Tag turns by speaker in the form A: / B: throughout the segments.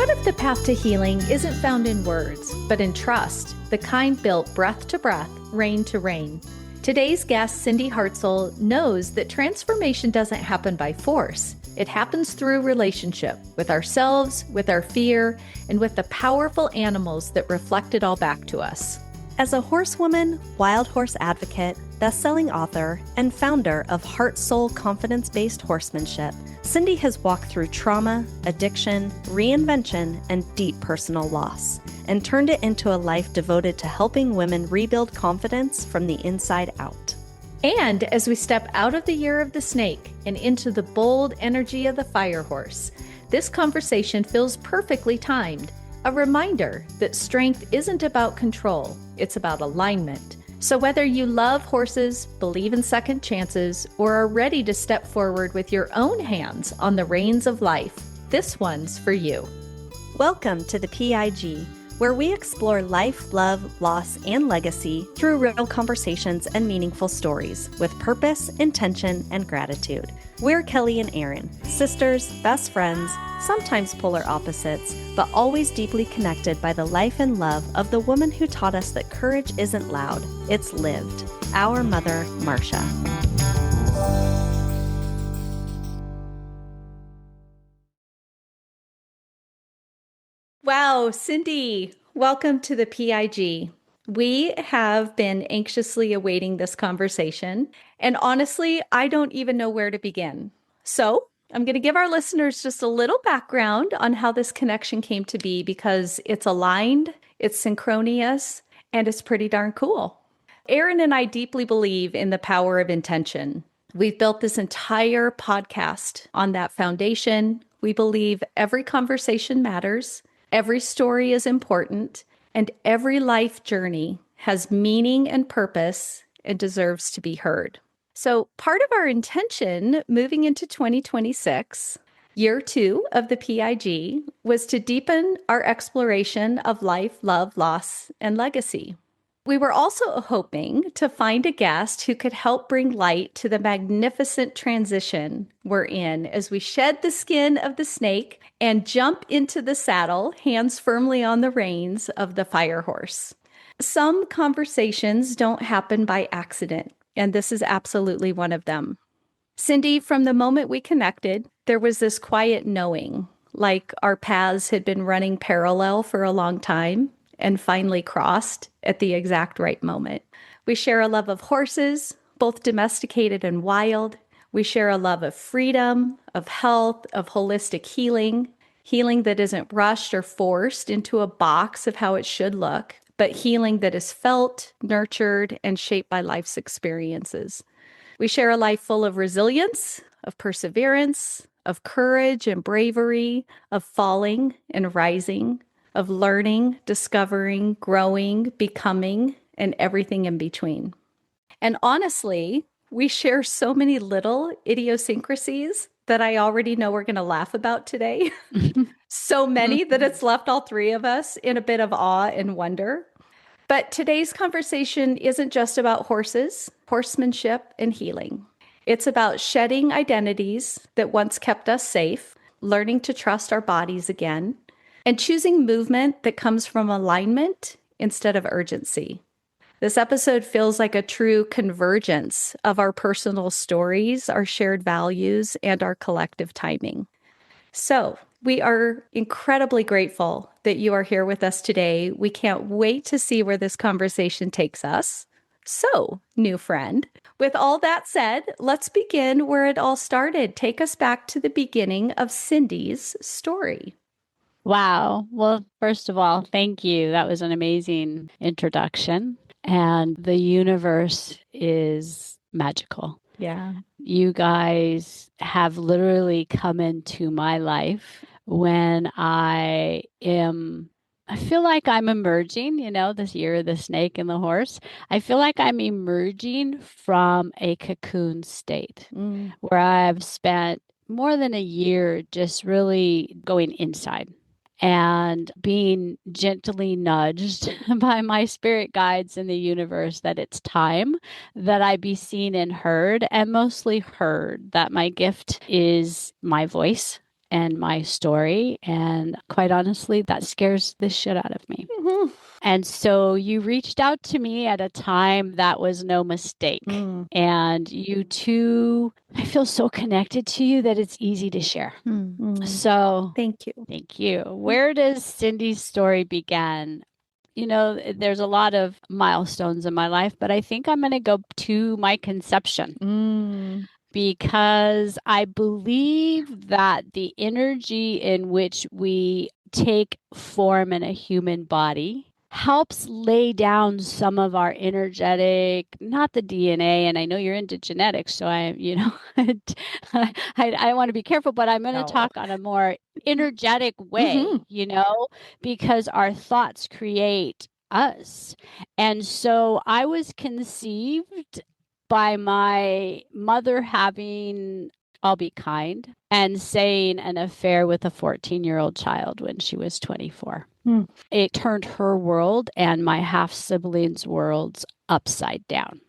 A: What if the path to healing isn't found in words, but in trust, the kind built breath to breath, rain to rain? Today's guest, Cindy Hartzell, knows that transformation doesn't happen by force. It happens through relationship with ourselves, with our fear, and with the powerful animals that reflect it all back to us.
B: As a horsewoman, wild horse advocate, best-selling author, and founder of Hartzell confidence-based horsemanship, Cindy has walked through trauma, addiction, reinvention, and deep personal loss, and turned it into a life devoted to helping women rebuild confidence from the inside out.
A: And as we step out of the year of the snake and into the bold energy of the fire horse, this conversation feels perfectly timed. A reminder that strength isn't about control, it's about alignment. So whether you love horses, believe in second chances, or are ready to step forward with your own hands on the reins of life, this one's for you.
B: Welcome to the PIG, where we explore life, love, loss, and legacy through real conversations and meaningful stories with purpose, intention, and gratitude. We're Kelly and Erin, sisters, best friends, sometimes polar opposites, but always deeply connected by the life and love of the woman who taught us that courage isn't loud, it's lived, our mother, Marcia.
A: Wow, Cindy, welcome to the PIG. We have been anxiously awaiting this conversation, and honestly, I don't even know where to begin. So I'm going to give our listeners just a little background on how this connection came to be because it's aligned, it's synchronous, and it's pretty darn cool. Erin and I deeply believe in the power of intention. We've built this entire podcast on that foundation. We believe every conversation matters, every story is important, and every life journey has meaning and purpose and deserves to be heard. So part of our intention moving into 2026, year 2 of the PIG, was to deepen our exploration of life, love, loss, and legacy. We were also hoping to find a guest who could help bring light to the magnificent transition we're in as we shed the skin of the snake and jump into the saddle, hands firmly on the reins of the fire horse. Some conversations don't happen by accident, and this is absolutely one of them. Cindy, from the moment we connected, there was this quiet knowing, like our paths had been running parallel for a long time and finally crossed at the exact right moment. We share a love of horses, both domesticated and wild. We share a love of freedom, of health, of holistic healing that isn't rushed or forced into a box of how it should look, but healing that is felt, nurtured, and shaped by life's experiences. We share a life full of resilience, of perseverance, of courage and bravery, of falling and rising, of learning, discovering, growing, becoming, and everything in between. And honestly, we share so many little idiosyncrasies that I already know we're going to laugh about today. So many that it's left all three of us in a bit of awe and wonder. But today's conversation isn't just about horses, horsemanship, and healing. It's about shedding identities that once kept us safe, learning to trust our bodies again, and choosing movement that comes from alignment instead of urgency. This episode feels like a true convergence of our personal stories, our shared values, and our collective timing. So we are incredibly grateful that you are here with us today. We can't wait to see where this conversation takes us. So, new friend, with all that said, let's begin where it all started. Take us back to the beginning of Cindy's story.
C: Wow. Well, first of all, thank you. That was an amazing introduction. And the universe is magical.
A: Yeah.
C: You guys have literally come into my life when I feel like I'm emerging, this year of the snake and the horse. I feel like I'm emerging from a cocoon state where I've spent more than a year just really going inside and being gently nudged by my spirit guides in the universe that it's time that I be seen and heard, and mostly heard, that my gift is my voice and my story. And quite honestly, that scares the shit out of me. Mm-hmm. And so you reached out to me at a time that was no mistake. And you two, I feel so connected to you that it's easy to share. So
A: thank you.
C: Thank you. Where does Cindy's story begin? You know, there's a lot of milestones in my life, but I think I'm going to go to my conception because I believe that the energy in which we take form in a human body helps lay down some of our energetic, not the DNA. And I know you're into genetics, so I want to be careful, but I'm going to talk on a more energetic way, because our thoughts create us. And so I was conceived by my mother having, I'll be kind, and saying an affair with a 14-year-old child when she was 24. It turned her world and my half siblings' worlds upside down.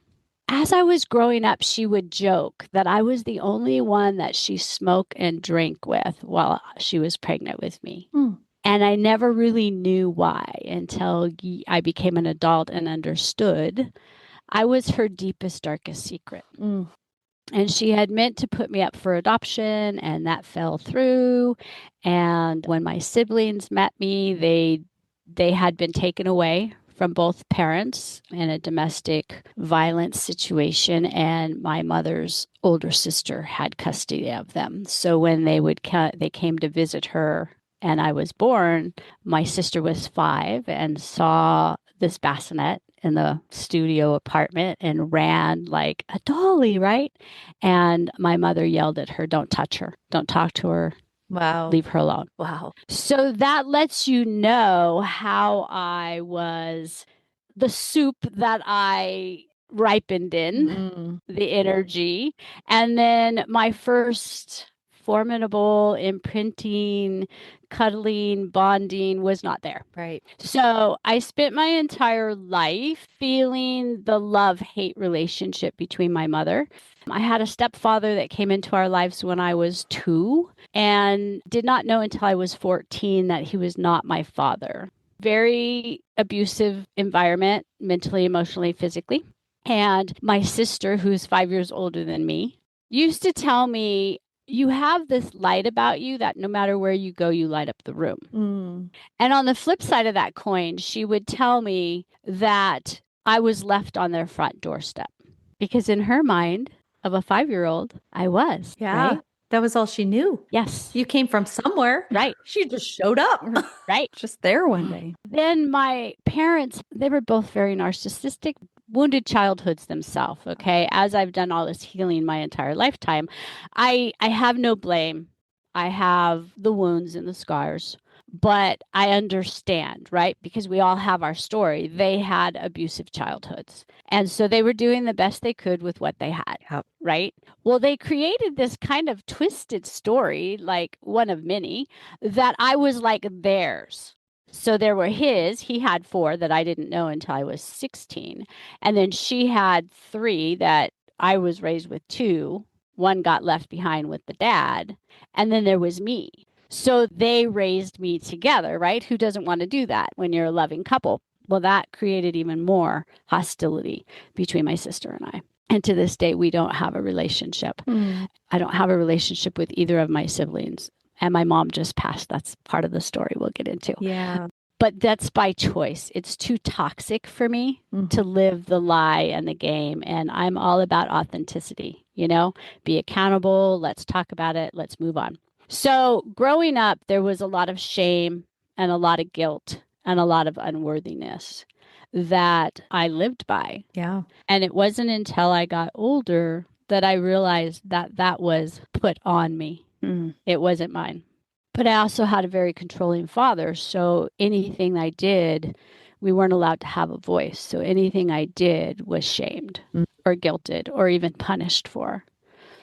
C: As I was growing up, she would joke that I was the only one that she smoked and drank with while she was pregnant with me. And I never really knew why until I became an adult and understood I was her deepest, darkest secret. And she had meant to put me up for adoption, and that fell through. And when my siblings met me, they had been taken away from both parents in a domestic violence situation, and my mother's older sister had custody of them. So when they came to visit her and I was born, my sister was 5 and saw this bassinet in the studio apartment and ran like a dolly, right? And my mother yelled at her, "Don't touch her. Don't talk to her.
A: Wow.
C: Leave her alone."
A: Wow.
C: So that lets you know how I was, the soup that I ripened in, the energy. And then my first formidable imprinting, cuddling, bonding was not there.
A: Right.
C: So I spent my entire life feeling the love-hate relationship between my mother. I had a stepfather that came into our lives when I was 2 and did not know until I was 14 that he was not my father. Very abusive environment, mentally, emotionally, physically. And my sister, who's 5 years older than me, used to tell me, "You have this light about you that no matter where you go, you light up the room." And on the flip side of that coin, she would tell me that I was left on their front doorstep because in her mind of a 5-year-old, I was.
A: Yeah.
C: Right?
A: That was all she knew.
C: Yes.
A: You came from somewhere.
C: Right.
A: She just showed up.
C: Right.
A: Just there one day.
C: Then my parents, they were both very narcissistic, wounded childhoods themselves. Okay. As I've done all this healing my entire lifetime, I have no blame. I have the wounds and the scars, but I understand, right? Because we all have our story. They had abusive childhoods. And so they were doing the best they could with what they had, right? Well, they created this kind of twisted story, like one of many, that I was like theirs. So there were he had 4 that I didn't know until I was 16. And then she had 3 that I was raised with 2. One got left behind with the dad. And then there was me. So they raised me together, right? Who doesn't want to do that when you're a loving couple? Well, that created even more hostility between my sister and I. And to this day, we don't have a relationship. I don't have a relationship with either of my siblings. And my mom just passed. That's part of the story we'll get into.
A: Yeah.
C: But that's by choice. It's too toxic for me to live the lie and the game. And I'm all about authenticity, be accountable. Let's talk about it. Let's move on. So growing up, there was a lot of shame and a lot of guilt and a lot of unworthiness that I lived by.
A: Yeah.
C: And it wasn't until I got older that I realized that that was put on me. It wasn't mine. But I also had a very controlling father. So anything I did, we weren't allowed to have a voice. So anything I did was shamed or guilted or even punished for.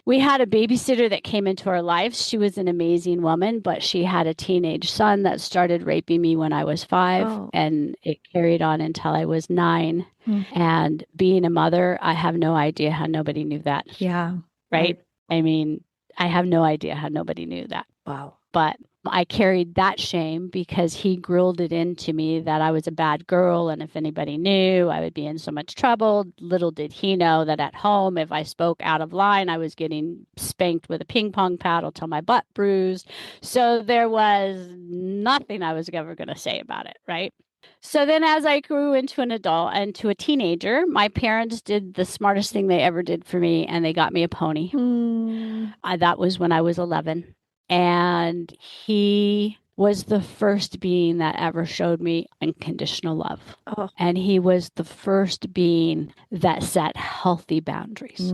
C: We had a babysitter that came into our lives. She was an amazing woman, but she had a teenage son that started raping me when I was 5, and it carried on until I was 9. And being a mother, I have no idea how nobody knew that.
A: Yeah.
C: Right? I mean, I have no idea how nobody knew that.
A: Wow.
C: But I carried that shame because he grilled it into me that I was a bad girl. And if anybody knew, I would be in so much trouble. Little did he know that at home, if I spoke out of line, I was getting spanked with a ping pong paddle till my butt bruised. So there was nothing I was ever going to say about it, right? So then, as I grew into an adult and to a teenager, my parents did the smartest thing they ever did for me, and they got me a pony. That was when I was 11. And he was the first being that ever showed me unconditional love.
A: Oh.
C: And he was the first being that set healthy boundaries.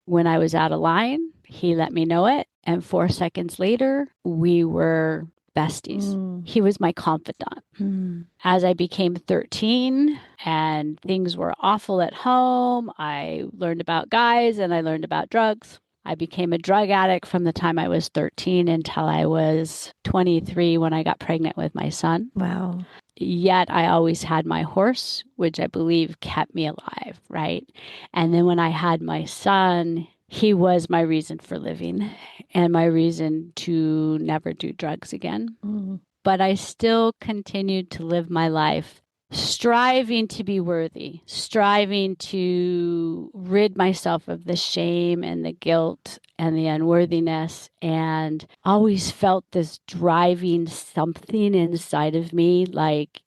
C: When I was out of line, he let me know it. And 4 seconds later, we were besties. He was my confidant. As I became 13 and things were awful at home, I learned about guys and I learned about drugs. I became a drug addict from the time I was 13 until I was 23 when I got pregnant with my son.
A: Wow.
C: Yet I always had my horse, which I believe kept me alive, right? And then when I had my son, he was my reason for living and my reason to never do drugs again. But I still continued to live my life striving to be worthy, striving to rid myself of the shame and the guilt and the unworthiness, and always felt this driving something inside of me, like,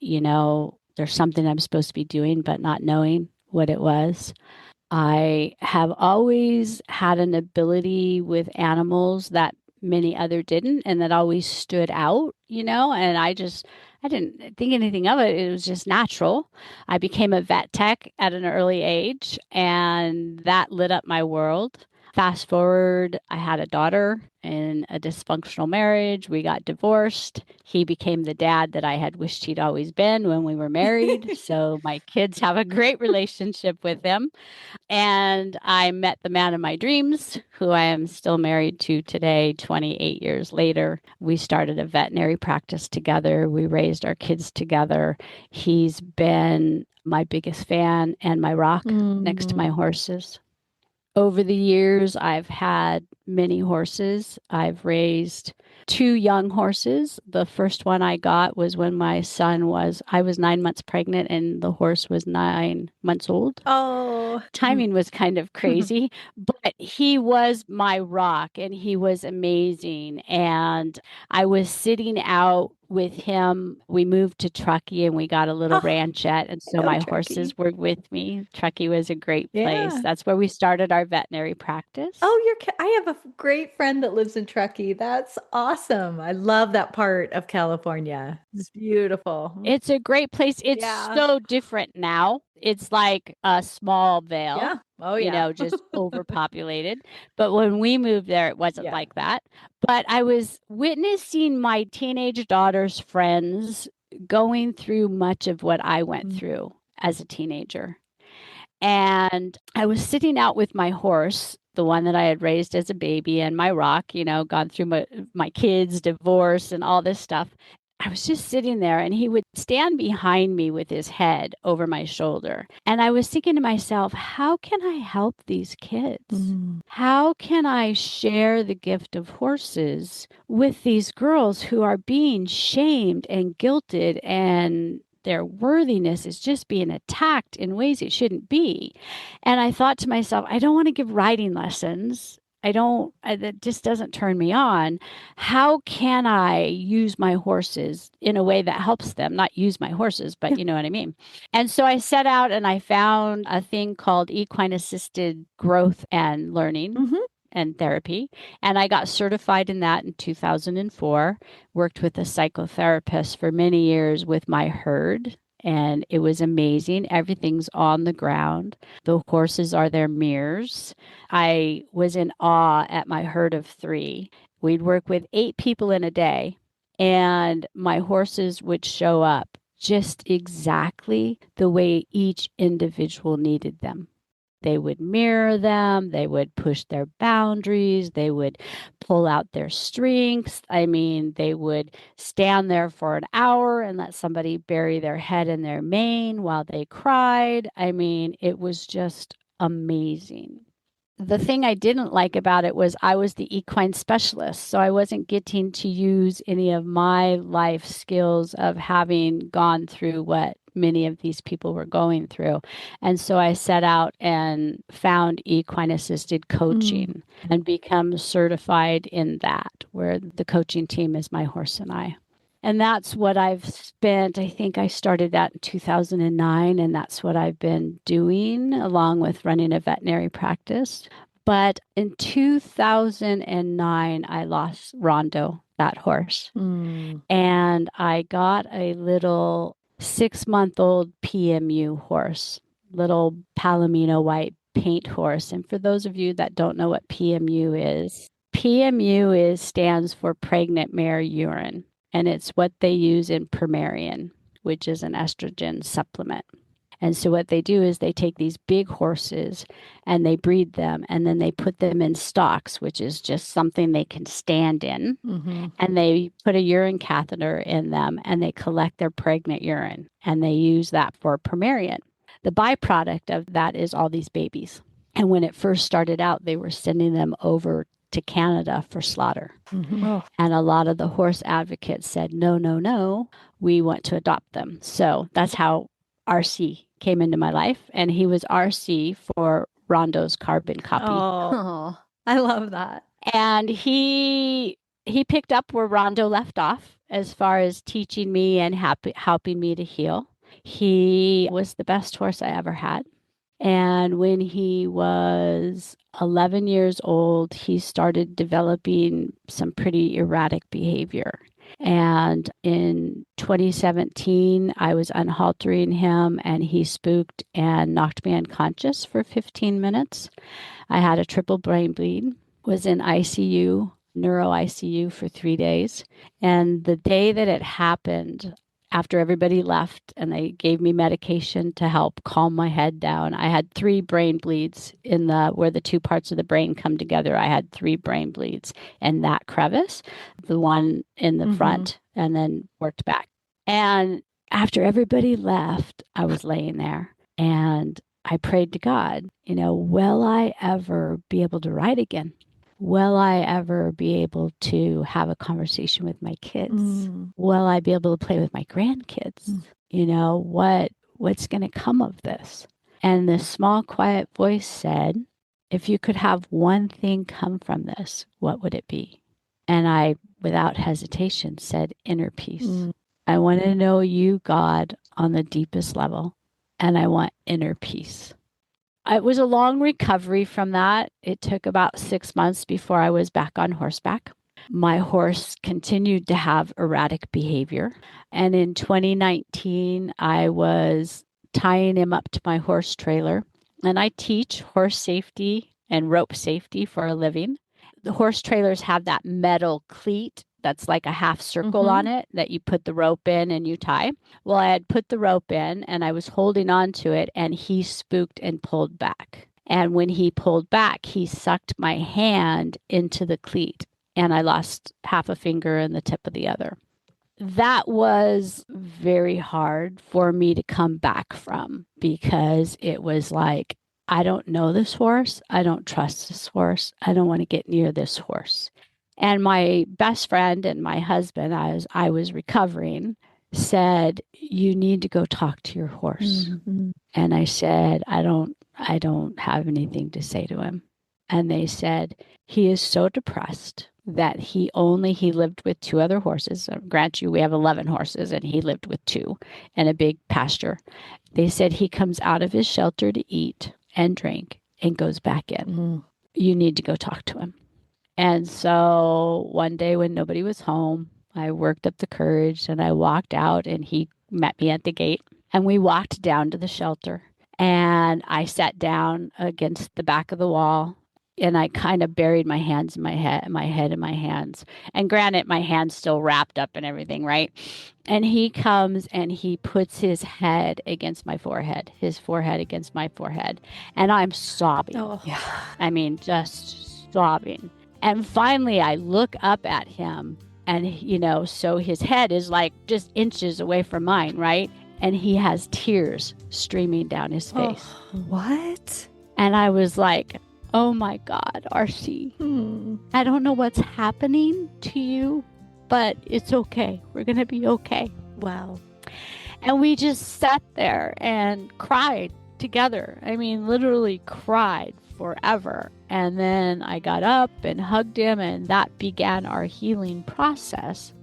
C: there's something I'm supposed to be doing, but not knowing what it was. I have always had an ability with animals that many other didn't, and that always stood out, and I didn't think anything of it. It was just natural. I became a vet tech at an early age, and that lit up my world. Fast forward, I had a daughter in a dysfunctional marriage. We got divorced. He became the dad that I had wished he'd always been when we were married. So my kids have a great relationship with him. And I met the man of my dreams, who I am still married to today, 28 years later. We started a veterinary practice together. We raised our kids together. He's been my biggest fan and my rock next to my horses. Over the years, I've had many horses. I've raised 2 young horses. The first one I got was when I was 9 months pregnant and the horse was 9 months old.
A: Oh.
C: Timing was kind of crazy, but he was my rock and he was amazing. And I was sitting out with him. We moved to Truckee and we got a little ranchette. And so my horses were with me. Truckee was a great place. That's where we started our veterinary practice.
A: Oh, I have a great friend that lives in Truckee. That's awesome. I love that part of California. It's beautiful.
C: It's a great place. It's so different now. It's like a small vale.
A: Yeah. Oh, yeah.
C: Just overpopulated. But when we moved there, it wasn't like that. But I was witnessing my teenage daughter's friends going through much of what I went through as a teenager. And I was sitting out with my horse, the one that I had raised as a baby, and my rock, gone through my kids' divorce and all this stuff. I was just sitting there and he would stand behind me with his head over my shoulder. And I was thinking to myself, how can I help these kids? How can I share the gift of horses with these girls who are being shamed and guilted, and their worthiness is just being attacked in ways it shouldn't be? And I thought to myself, I don't want to give riding lessons. That just doesn't turn me on. How can I use my horses in a way that helps them? Not use my horses, but you know what I mean. And so I set out and I found a thing called equine assisted growth and learning and therapy. And I got certified in that in 2004, worked with a psychotherapist for many years with my herd. And it was amazing. Everything's on the ground. The horses are their mirrors. I was in awe at my herd of 3. We'd work with 8 people in a day, and my horses would show up just exactly the way each individual needed them. They would mirror them. They would push their boundaries. They would pull out their strengths. I mean, they would stand there for an hour and let somebody bury their head in their mane while they cried. I mean, it was just amazing. the thing I didn't like about it was I was the equine specialist. So I wasn't getting to use any of my life skills of having gone through what many of these people were going through. And so I set out and found equine assisted coaching and become certified in that, where the coaching team is my horse and I. And that's what I've spent. I think I started that in 2009, and that's what I've been doing along with running a veterinary practice. But in 2009, I lost Rondo, that horse. And I got a little 6-month-old PMU horse, little Palomino white paint horse. And for those of you that don't know what PMU stands for pregnant mare urine. And it's what they use in Primarian, which is an estrogen supplement. And so what they do is they take these big horses and they breed them, and then they put them in stocks, which is just something they can stand in. And they put a urine catheter in them and they collect their pregnant urine, and they use that for Primarian. The byproduct of that is all these babies. And when it first started out, they were sending them over to Canada for slaughter. And a lot of the horse advocates said, no, no, no, we want to adopt them. So that's how RC came into my life. And he was RC for Rondo's carbon copy.
A: Oh, I love that.
C: And he picked up where Rondo left off as far as teaching me and helping me to heal. He was the best horse I ever had. And when he was 11 years old, he started developing some pretty erratic behavior. And in 2017, I was unhaltering him, and he spooked and knocked me unconscious for 15 minutes. I had a triple brain bleed, was in ICU, neuro ICU for 3 days. And the day that it happened, after everybody left and they gave me medication to help calm my head down, I had 3 brain bleeds in where the 2 parts of the brain come together. I had 3 brain bleeds in that crevice, the one in the front, and then worked back. And after everybody left, I was laying there and I prayed to God, will I ever be able to ride again? Will I ever be able to have a conversation with my kids? Will I be able to play with my grandkids? What's going to come of this? And this small, quiet voice said, if you could have one thing come from this, what would it be? And I, without hesitation, said, inner peace. I want to know you, God, on the deepest level, and I want inner peace. It was a long recovery from that. It took about 6 months before I was back on horseback. My horse continued to have erratic behavior. And in 2019, I was tying him up to my horse trailer. And I teach horse safety and rope safety for a living. The horse trailers have that metal cleat that's like a half circle on it that you put the rope in and you tie. Well, I had put the rope in and I was holding on to it, and he spooked and pulled back. And when he pulled back, he sucked my hand into the cleat, and I lost half a finger and the tip of the other. That was very hard for me to come back from, because it was like, I don't know this horse. I don't trust this horse. I don't want to get near this horse. And my best friend and my husband, as I was recovering, said, you need to go talk to your horse. And I said, I don't have anything to say to him. And they said, he is so depressed that he lived with 2 other horses. Grant you, we have 11 horses, and he lived with 2 in a big pasture. They said he comes out of his shelter to eat and drink and goes back in. You need to go talk to him. And so one day when nobody was home, I worked up the courage and I walked out, and he met me at the gate, and we walked down to the shelter, and I sat down against the back of the wall, and I kind of buried my hands in my head in my hands. And granted, my hand's still wrapped up and everything, right? And he comes and he puts his head against my forehead, his forehead against my forehead. And I'm sobbing. I mean, just sobbing. And finally, I look up at him, and, so his head is like just inches away from mine, right? And he has tears streaming down his face.
A: What?
C: And I was like, oh my God, RC,
A: Hmm.
C: I don't know what's happening to you, but it's okay. We're going to be okay.
A: Wow.
C: And we just sat there and cried together. I mean, literally cried forever. And then I got up and hugged him, and that began our healing process.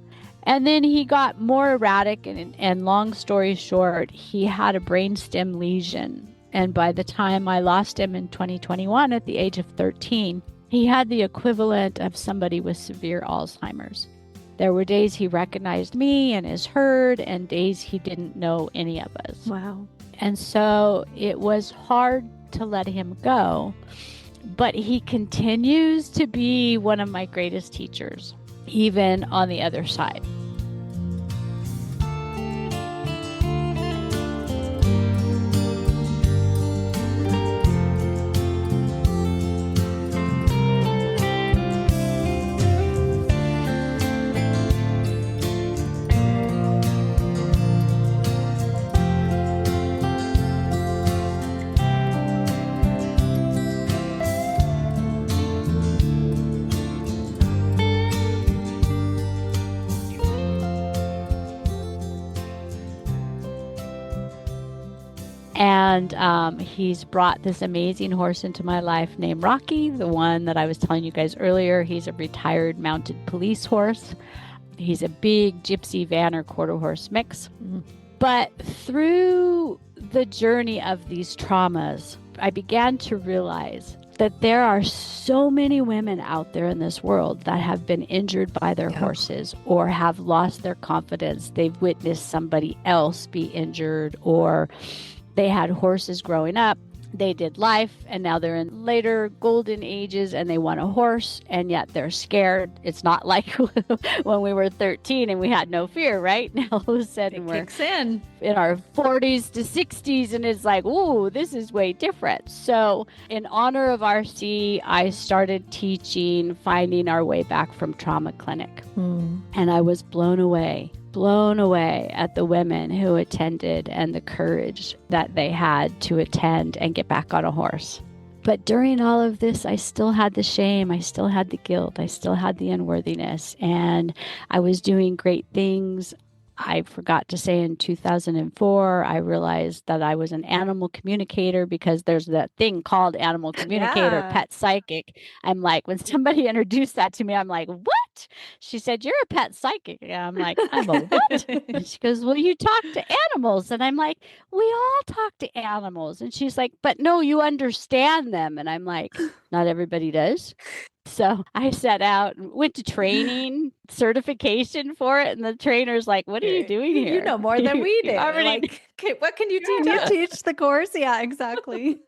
C: And then he got more erratic, and long story short, he had a brainstem lesion. And by the time I lost him in 2021 at the age of 13, he had the equivalent of somebody with severe Alzheimer's. There were days he recognized me and his herd, and days he didn't know any of us.
A: Wow.
C: And so it was hard to let him go, but he continues to be one of my greatest teachers, even on the other side. And he's brought this amazing horse into my life named Rocky, the one that I was telling you guys earlier. He's a retired mounted police horse. He's a big gypsy van or quarter horse mix. Mm-hmm. But through the journey of these traumas, I began to realize that there are so many women out there in this world that have been injured by their horses or have lost their confidence. They've witnessed somebody else be injured, or they had horses growing up, they did life, and now they're in later golden ages and they want a horse, and yet they're scared. It's not like when we were 13 and we had no fear, right? Now all of a sudden we're in our 40s to 60s, and it's like, ooh, this is way different. So in honor of RC, I started teaching Finding Our Way Back from Trauma Clinic. And I was blown away at the women who attended and the courage that they had to attend and get back on a horse. But during all of this, I still had the shame, I still had the guilt, I still had the unworthiness, and I was doing great things. I forgot to say in 2004, I realized that I was an animal communicator, because there's that thing called animal communicator, pet psychic. I'm like, when somebody introduced that to me, I'm like, what? She said, you're a pet psychic. And I'm like, I'm a what? And she goes, well, you talk to animals. And I'm like, we all talk to animals. And she's like, but no, you understand them. And I'm like, not everybody does. So I set out and went to training, certification for it. And the trainer's like, what are you doing here?
A: You know more than we do.
C: Like,
A: what can you teach us?
B: Teach the course? Yeah, exactly.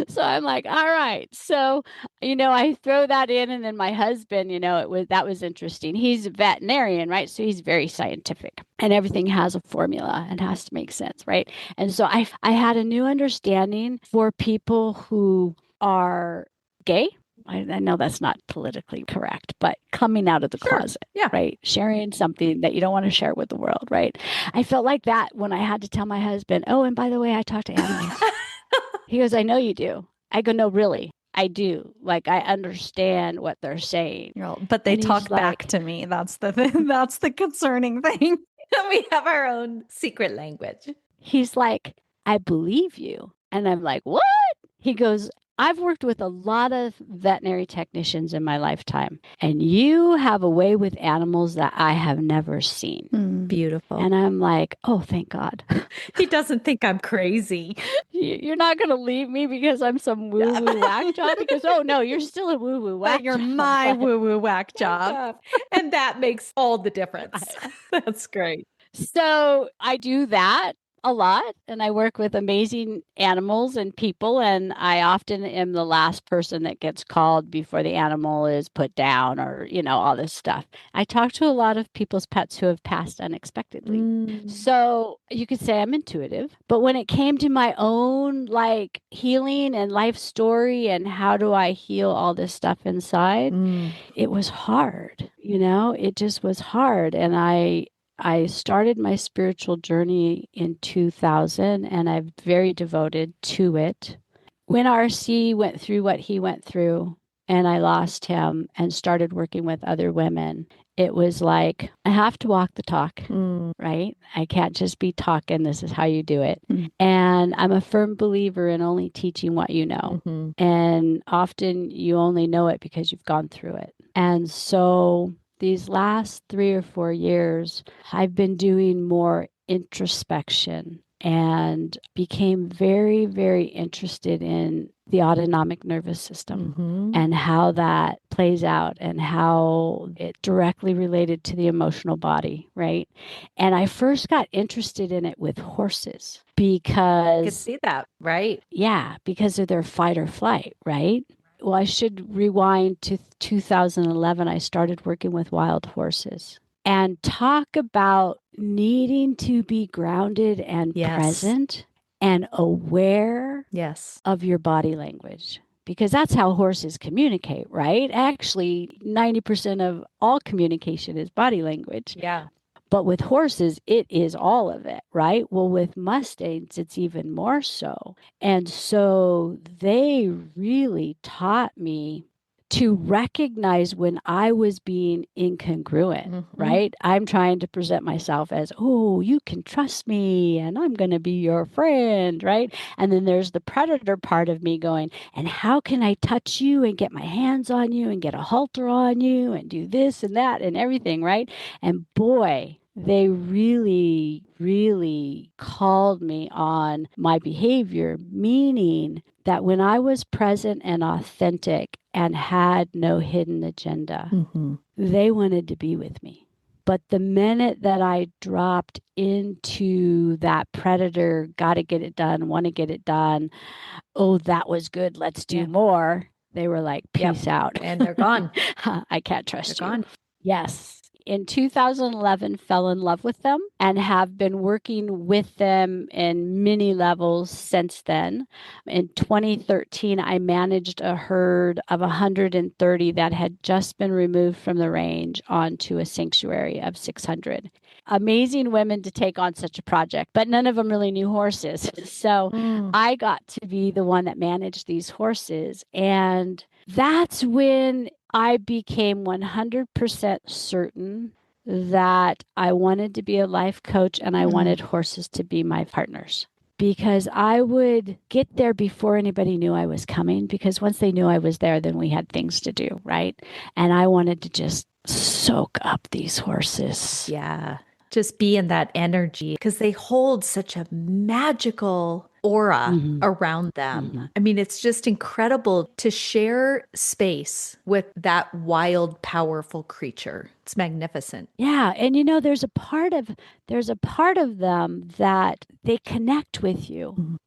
C: So I'm like, all right. So, I throw that in. And then my husband, that was interesting. He's a veterinarian, right? So he's very scientific, and everything has a formula and has to make sense, right? And so I had a new understanding for people who are gay. I know that's not politically correct, but coming out of the closet, right? Sharing something that you don't want to share with the world, right? I felt like that when I had to tell my husband, oh, and by the way, I talk to animals. He goes, I know you do. I go, no, really, I do. Like, I understand what they're saying.
A: But they talk back to me. That's the thing. That's the concerning thing. We have our own secret language.
C: He's like, I believe you. And I'm like, what? He goes, I've worked with a lot of veterinary technicians in my lifetime, and you have a way with animals that I have never seen.
A: Beautiful.
C: And I'm like, oh, thank God.
A: He doesn't think I'm crazy.
C: You're not going to leave me because I'm some woo-woo whack job? Because, oh, no, you're still a woo-woo whack job.
A: You're my woo-woo whack job. And that makes all the difference. That's great.
C: So I do that a lot, and I work with amazing animals and people, and I often am the last person that gets called before the animal is put down, or all this stuff. I talk to a lot of people's pets who have passed unexpectedly. So you could say I'm intuitive, but when it came to my own healing and life story and how do I heal all this stuff inside, it was hard. It just was hard. And I started my spiritual journey in 2000, and I'm very devoted to it. when RC went through what he went through and I lost him and started working with other women, it was like, I have to walk the talk, right? I can't just be talking. This is how you do it. And I'm a firm believer in only teaching what you know. And often you only know it because you've gone through it. And so these last 3 or 4 years, I've been doing more introspection and became very, very interested in the autonomic nervous system and how that plays out and how it directly related to the emotional body, right? And I first got interested in it with horses because
A: I could see that, right?
C: yeah, because of their fight or flight, right? Well, I should rewind to 2011. I started working with wild horses and talk about needing to be grounded and present and aware of your body language. Because that's how horses communicate, right? Actually, 90% of all communication is body language.
A: Yeah.
C: But with horses, it is all of it, right? Well, with Mustangs, it's even more so. And so they really taught me to recognize when I was being incongruent, right? I'm trying to present myself as, oh, you can trust me and I'm going to be your friend, right? And then there's the predator part of me going, and how can I touch you and get my hands on you and get a halter on you and do this and that and everything, right? And boy, they really, really called me on my behavior, meaning that when I was present and authentic and had no hidden agenda, they wanted to be with me. But the minute that I dropped into that predator, got to get it done, want to get it done, oh, that was good, let's do more, they were like, peace out.
A: And they're gone.
C: I can't trust
A: They're
C: you.
A: gone.
C: Yes. In 2011, fell in love with them and have been working with them in many levels since then. In 2013, I managed a herd of 130 that had just been removed from the range onto a sanctuary of 600. Amazing women to take on such a project, but none of them really knew horses. So I got to be the one that managed these horses. And that's when I became 100% certain that I wanted to be a life coach and I wanted horses to be my partners. Because I would get there before anybody knew I was coming, because once they knew I was there, then we had things to do, right? And I wanted to just soak up these horses.
A: Yeah. Just be in that energy because they hold such a magical aura around them. I mean, it's just incredible to share space with that wild, powerful creature. It's magnificent.
C: Yeah, and there's a part of them that they connect with you,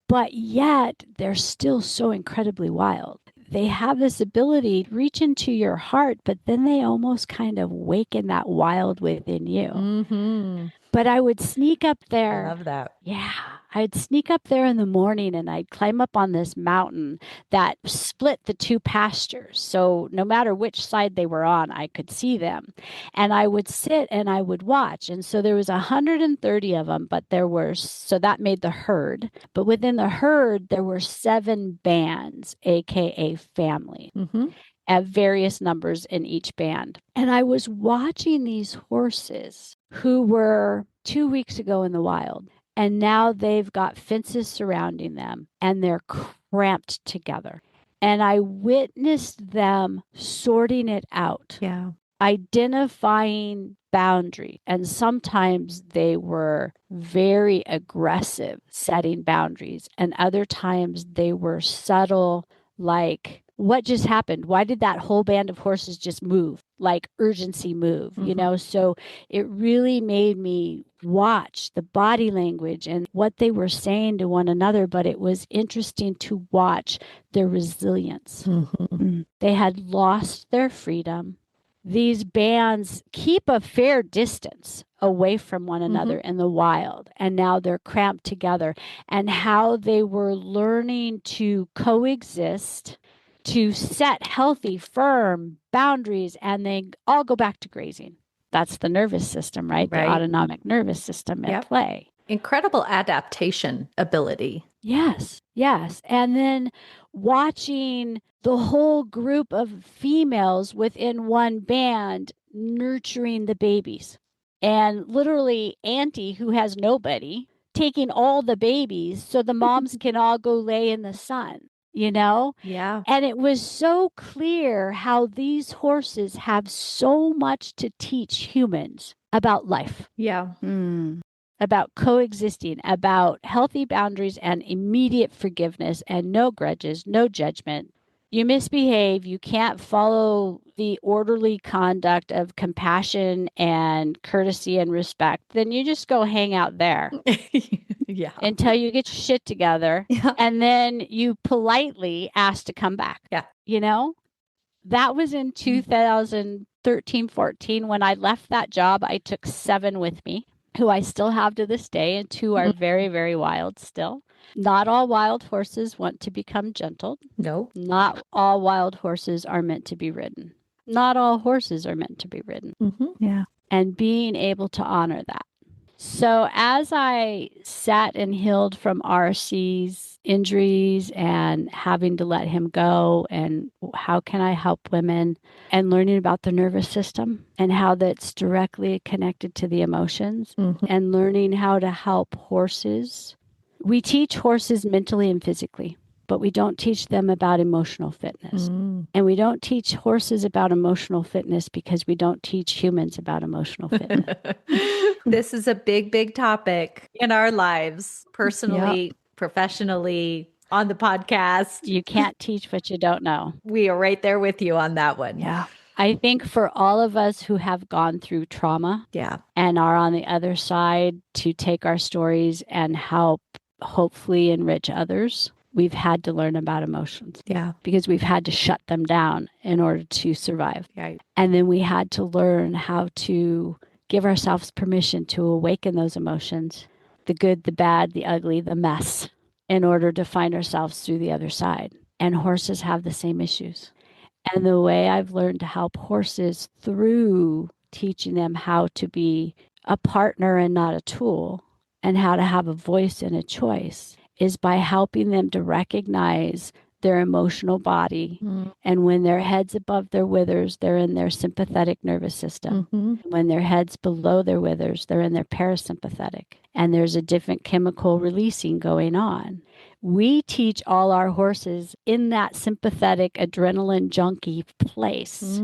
C: but yet they're still so incredibly wild. They have this ability to reach into your heart, but then they almost kind of waken that wild within you. But I would sneak up there.
A: I love that.
C: Yeah. I'd sneak up there in the morning and I'd climb up on this mountain that split the two pastures. So no matter which side they were on, I could see them. And I would sit and I would watch. And so there was 130 of them, but so that made the herd. But within the herd, there were 7 bands, AKA family. At various numbers in each band. And I was watching these horses who were 2 weeks ago in the wild, and now they've got fences surrounding them and they're cramped together. And I witnessed them sorting it out.
A: Yeah.
C: Identifying boundary. And sometimes they were very aggressive setting boundaries. And other times they were subtle, like, what just happened? Why did that whole band of horses just move? Like urgency move, So it really made me watch the body language and what they were saying to one another, but it was interesting to watch their resilience. They had lost their freedom. These bands keep a fair distance away from one another in the wild, and now they're cramped together, and how they were learning to coexist, to set healthy, firm boundaries, and they all go back to grazing. That's the nervous system, right? The autonomic nervous system at play.
A: Incredible adaptation ability.
C: Yes, yes. And then watching the whole group of females within one band nurturing the babies. And literally, Auntie, who has nobody, taking all the babies so the moms can all go lay in the sun, you know?
A: Yeah.
C: And it was so clear how these horses have so much to teach humans about life.
A: Yeah.
C: About coexisting, about healthy boundaries and immediate forgiveness and no grudges, no judgment. You misbehave, you can't follow the orderly conduct of compassion and courtesy and respect, then you just go hang out there.
A: Yeah.
C: Until you get your shit together.
B: Yeah.
C: And then you politely ask to come back.
A: Yeah.
C: You know? That was in 2013, 14. When I left that job, I took 7 with me, who I still have to this day, and 2 are very, very wild still. Not all wild horses want to become gentled.
A: No.
C: Not all wild horses are meant to be ridden. Not all horses are meant to be ridden.
B: Yeah.
C: And being able to honor that. So as I sat and healed from RC's injuries and having to let him go, and how can I help women, and learning about the nervous system and how that's directly connected to the emotions, and learning how to help horses. We teach horses mentally and physically, but we don't teach them about emotional fitness. And we don't teach horses about emotional fitness because we don't teach humans about emotional fitness.
A: This is a big, big topic in our lives, personally, professionally, on the podcast.
C: You can't teach what you don't know.
A: We are right there with you on that one.
B: Yeah.
C: I think for all of us who have gone through trauma and are on the other side to take our stories and help hopefully enrich others, we've had to learn about emotions.
A: Yeah.
C: Because we've had to shut them down in order to survive.
A: Right.
C: And then we had to learn how to give ourselves permission to awaken those emotions, the good, the bad, the ugly, the mess, in order to find ourselves through the other side. And horses have the same issues. And the way I've learned to help horses through teaching them how to be a partner and not a tool, and how to have a voice and a choice, is by helping them to recognize their emotional body. And when their head's above their withers, they're in their sympathetic nervous system. When their head's below their withers, they're in their parasympathetic. And there's a different chemical releasing going on. We teach all our horses in that sympathetic adrenaline junkie place,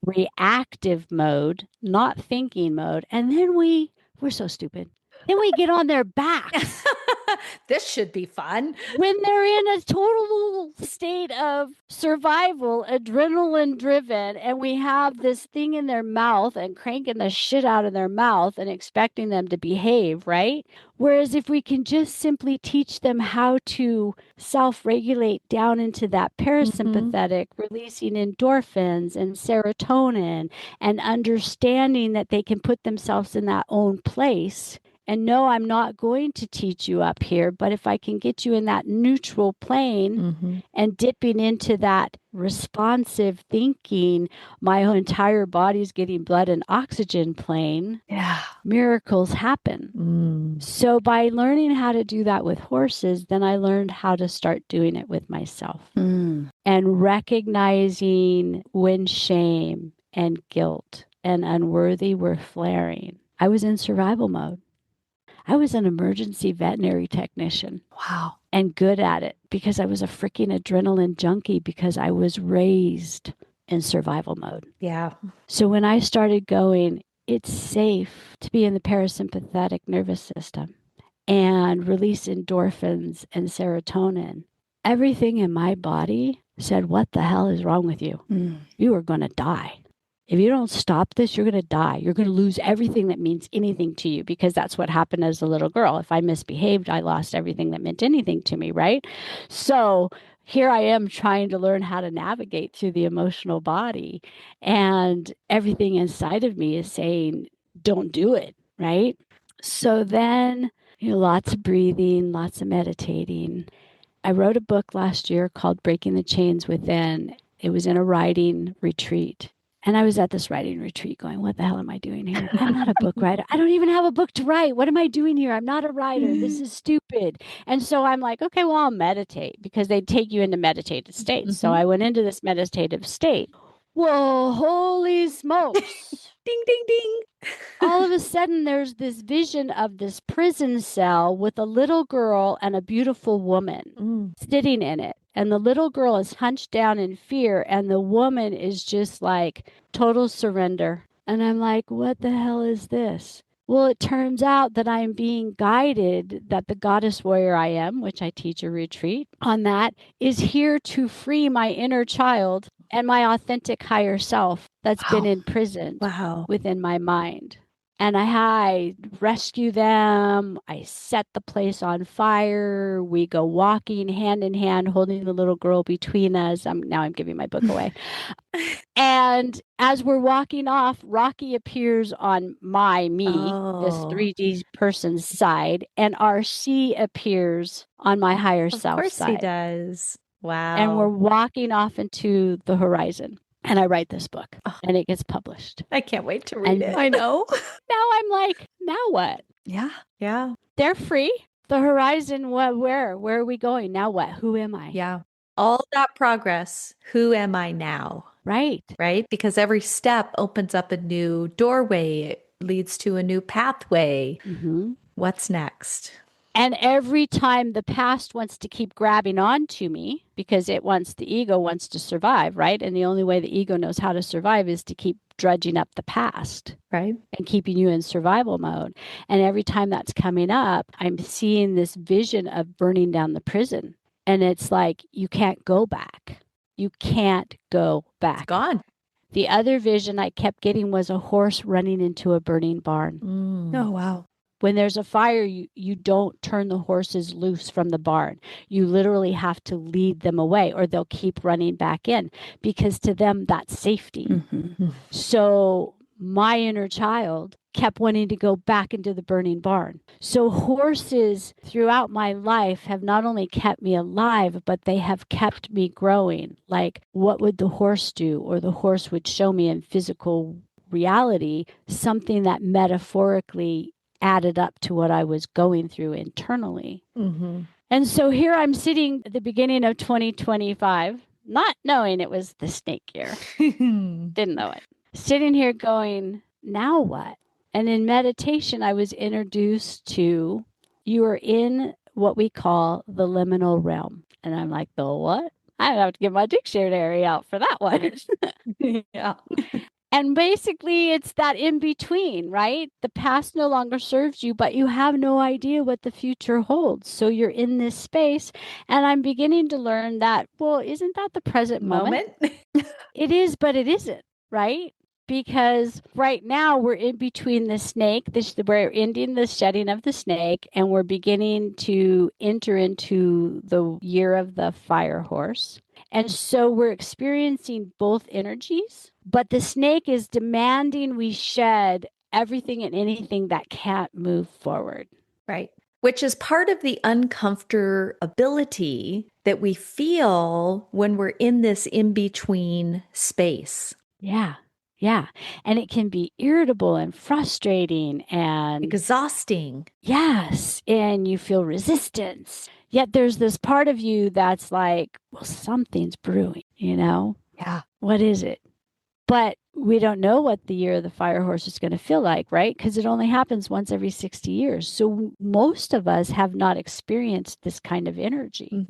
C: reactive mode, not thinking mode. And then we're so stupid. Then we get on their backs.
A: This should be fun.
C: When they're in a total state of survival, adrenaline driven, and we have this thing in their mouth and cranking the shit out of their mouth and expecting them to behave, right? Whereas if we can just simply teach them how to self-regulate down into that parasympathetic, releasing endorphins and serotonin, and understanding that they can put themselves in that own place. And no, I'm not going to teach you up here, but if I can get you in that neutral plane and dipping into that responsive thinking, my entire body's getting blood and oxygen plane, miracles happen. So by learning how to do that with horses, then I learned how to start doing it with myself. And recognizing when shame and guilt and unworthy were flaring. I was in survival mode. I was an emergency veterinary technician.
B: Wow.
C: And good at it because I was a freaking adrenaline junkie because I was raised in survival mode.
A: Yeah.
C: So when I started going, it's safe to be in the parasympathetic nervous system and release endorphins and serotonin, everything in my body said, what the hell is wrong with you? You are going to die. If you don't stop this, you're going to die. You're going to lose everything that means anything to you, because that's what happened as a little girl. If I misbehaved, I lost everything that meant anything to me, right? So here I am trying to learn how to navigate through the emotional body, and everything inside of me is saying, don't do it, right? So then, lots of breathing, lots of meditating. I wrote a book last year called Breaking the Chains Within. It was in a writing retreat. And I was at this writing retreat going, what the hell am I doing here? I'm not a book writer. I don't even have a book to write. What am I doing here? I'm not a writer. This is stupid. And so I'm like, okay, well, I'll meditate because they take you into meditative states. So I went into this meditative state. Whoa, holy smokes.
A: Ding, ding, ding.
C: All of a sudden, there's this vision of this prison cell with a little girl and a beautiful woman sitting in it. And the little girl is hunched down in fear, and the woman is just like total surrender. And I'm like, what the hell is this? Well, it turns out that I'm being guided, that the goddess warrior I am, which I teach a retreat on that, is here to free my inner child and my authentic higher self that's been imprisoned within my mind. And I rescue them. I set the place on fire. We go walking hand in hand, holding the little girl between us. Now I'm giving my book away. And as we're walking off, Rocky appears on this 3D person's side, and RC appears on my higher self side.
A: Of course he does. Wow.
C: And we're walking off into the horizon. And I write this book and it gets published.
A: I can't wait to read it.
B: I know.
C: Now I'm like, now what?
B: Yeah.
A: Yeah.
C: They're free. The horizon, where are we going? Now what? Who am I?
A: Yeah. All that progress. Who am I now?
C: Right.
A: Right? Because every step opens up a new doorway. It leads to a new pathway. What's next?
C: And every time the past wants to keep grabbing onto me because the ego wants to survive, right? And the only way the ego knows how to survive is to keep drudging up the past,
A: right?
C: And keeping you in survival mode. And every time that's coming up, I'm seeing this vision of burning down the prison. And it's like, you can't go back. You can't go back.
A: It's gone.
C: The other vision I kept getting was a horse running into a burning barn.
B: Oh, wow.
C: When there's a fire, you don't turn the horses loose from the barn. You literally have to lead them away or they'll keep running back in because to them, that's safety. So my inner child kept wanting to go back into the burning barn. So horses throughout my life have not only kept me alive, but they have kept me growing. Like, what would the horse do? Or the horse would show me in physical reality something that metaphorically added up to what I was going through internally. And so here I'm sitting at the beginning of 2025, not knowing it was the snake year. Didn't know it. Sitting here going, now what? And in meditation, I was introduced to, you are in what we call the liminal realm. And I'm like, the what? I have to get my dictionary out for that one.
A: Yeah.
C: And basically, it's that in between, right? The past no longer serves you, but you have no idea what the future holds. So you're in this space. And I'm beginning to learn that, well, isn't that the present moment? It is, but it isn't, right? Because right now we're in between the snake, we're ending the shedding of the snake, and we're beginning to enter into the year of the fire horse. And so we're experiencing both energies, but the snake is demanding we shed everything and anything that can't move forward.
A: Right. Which is part of the uncomfortability that we feel when we're in this in-between space.
C: Yeah. Yeah. And it can be irritable and frustrating and
A: exhausting.
C: Yes. And you feel resistance. Yet there's this part of you that's like, well, something's brewing,
A: Yeah.
C: What is it? But we don't know what the year of the fire horse is going to feel like, right? Because it only happens once every 60 years. So most of us have not experienced this kind of energy.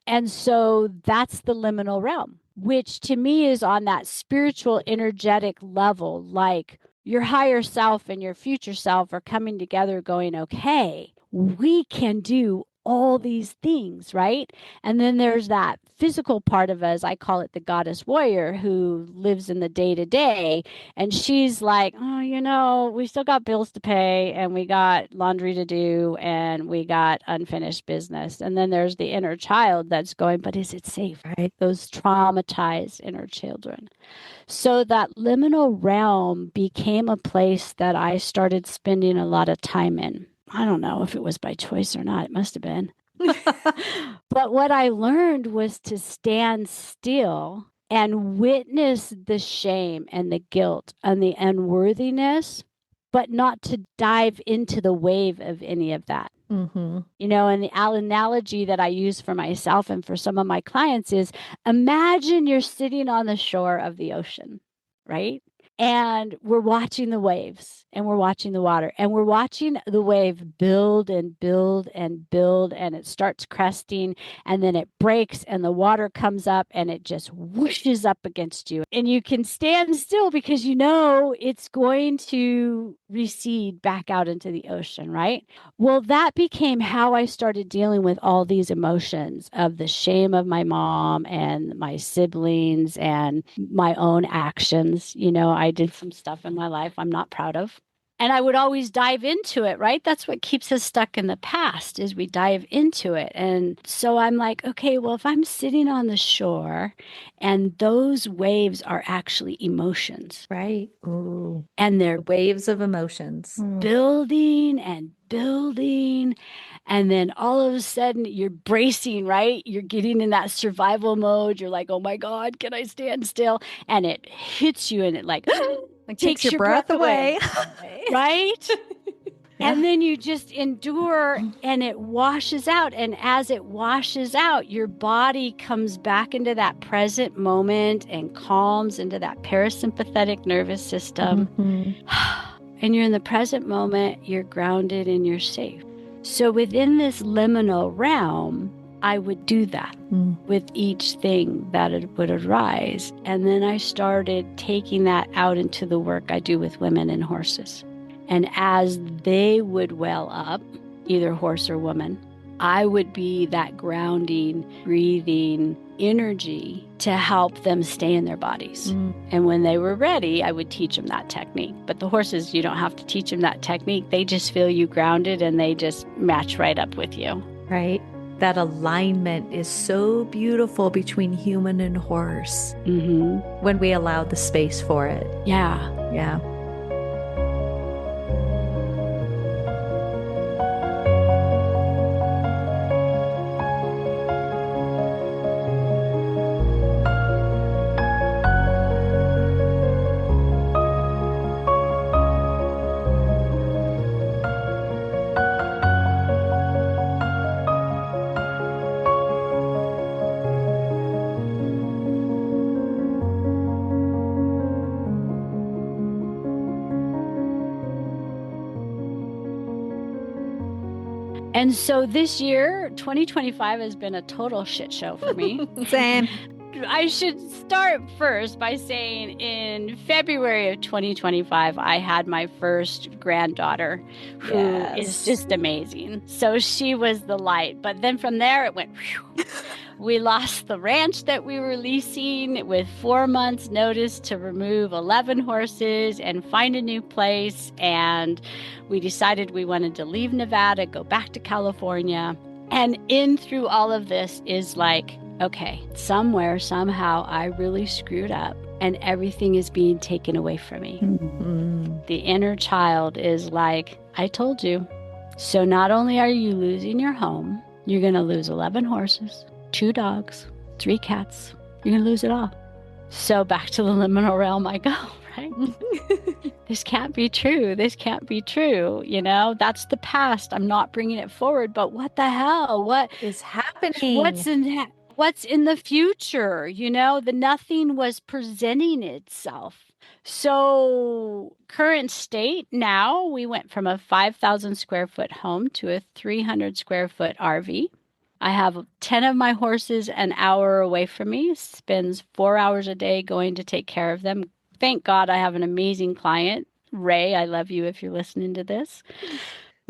C: And so that's the liminal realm, which to me is on that spiritual, energetic level, like your higher self and your future self are coming together going, okay, we can do all these things, right? And then there's that physical part of us, I call it the goddess warrior, who lives in the day-to-day, and she's like, oh, we still got bills to pay, and we got laundry to do, and we got unfinished business. And then there's the inner child that's going, but is it safe, right? Those traumatized inner children. So that liminal realm became a place that I started spending a lot of time in. I don't know if it was by choice or not. It must have been. But what I learned was to stand still and witness the shame and the guilt and the unworthiness, but not to dive into the wave of any of that.
A: Mm-hmm.
C: You know, and the analogy that I use for myself and for some of my clients is, imagine you're sitting on the shore of the ocean, right? And we're watching the waves and we're watching the water and we're watching the wave build and build and build, and it starts cresting and then it breaks and the water comes up and it just whooshes up against you. And you can stand still because you know it's going to recede back out into the ocean, right? Well, that became how I started dealing with all these emotions of the shame of my mom and my siblings and my own actions. You know, I did some stuff in my life I'm not proud of. And I would always dive into it, right? That's what keeps us stuck in the past, is we dive into it. And so I'm like, okay, well, if I'm sitting on the shore and those waves are actually emotions.
A: Right. Ooh.
C: And they're
A: Waves of emotions.
C: building and building. And then all of a sudden you're bracing, right? You're getting in that survival mode. You're like, oh my God, can I stand still? And it hits you and it like takes your breath away. Right?
A: Yeah.
C: And then you just endure and it washes out. And as it washes out, your body comes back into that present moment and calms into that parasympathetic nervous system. And you're in the present moment, you're grounded and you're safe. So within this liminal realm, I would do that with each thing that it would arise. And then I started taking that out into the work I do with women and horses. And as they would well up, either horse or woman, I would be that grounding, breathing energy to help them stay in their bodies. And when they were ready, I would teach them that technique. But the horses, you don't have to teach them that technique. They just feel you grounded and they just match right up with you.
A: Right. That alignment is so beautiful between human and horse when we allow the space for it.
C: Yeah.
A: Yeah.
C: And so this year, 2025 has been a total shit show for me.
A: Same.
C: I should start first by saying in February of 2025, I had my first granddaughter who is just amazing. So she was the light. But then from there, it went, whew. We lost the ranch that we were leasing with 4 months notice to remove 11 horses and find a new place. And we decided we wanted to leave Nevada, go back to California. And in through all of this is like, okay, somewhere, somehow, I really screwed up and everything is being taken away from me. The inner child is like, I told you. So not only are you losing your home, you're going to lose 11 horses, 2 dogs, 3 cats. You're going to lose it all. So back to the liminal realm I go, right? This can't be true. This can't be true. You know, that's the past. I'm not bringing it forward. But what the hell? What
A: is happening?
C: What's in the future? You know, the nothing was presenting itself. So current state now, we went from a 5,000 square foot home to a 300 square foot RV. I have 10 of my horses an hour away from me, spends 4 hours a day going to take care of them. Thank God I have an amazing client, Ray, I love you if you're listening to this,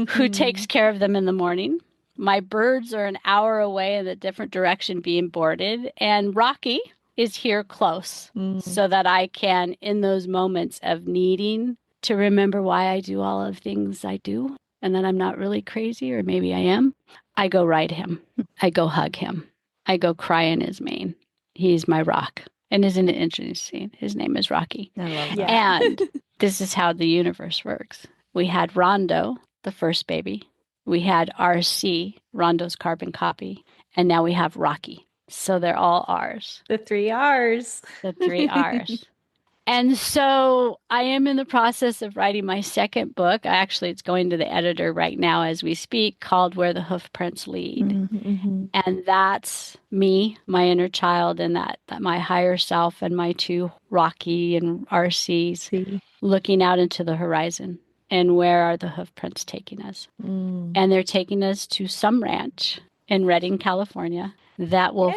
C: who takes care of them in the morning. My birds are an hour away in a different direction being boarded. And Rocky is here close so that I can, in those moments of needing to remember why I do all of the things I do and that I'm not really crazy, or maybe I am, I go ride him. I go hug him. I go cry in his mane. He's my rock. And isn't it interesting? His name is Rocky.
A: I love that.
C: And this is how the universe works. We had Rondo, the first baby. We had RC, Rondo's carbon copy. And now we have Rocky. So they're all R's,
A: The three R's.
C: the three R's. And so I am in the process of writing my second book. Actually, it's going to the editor right now as we speak, called Where the Hoof Prints Lead.
B: Mm-hmm.
C: And that's me, my inner child, and that my higher self and my two Rocky and RCs looking out into the horizon. And where are the hoof prints taking us?
A: Mm.
C: And they're taking us to some ranch in Redding, California, that will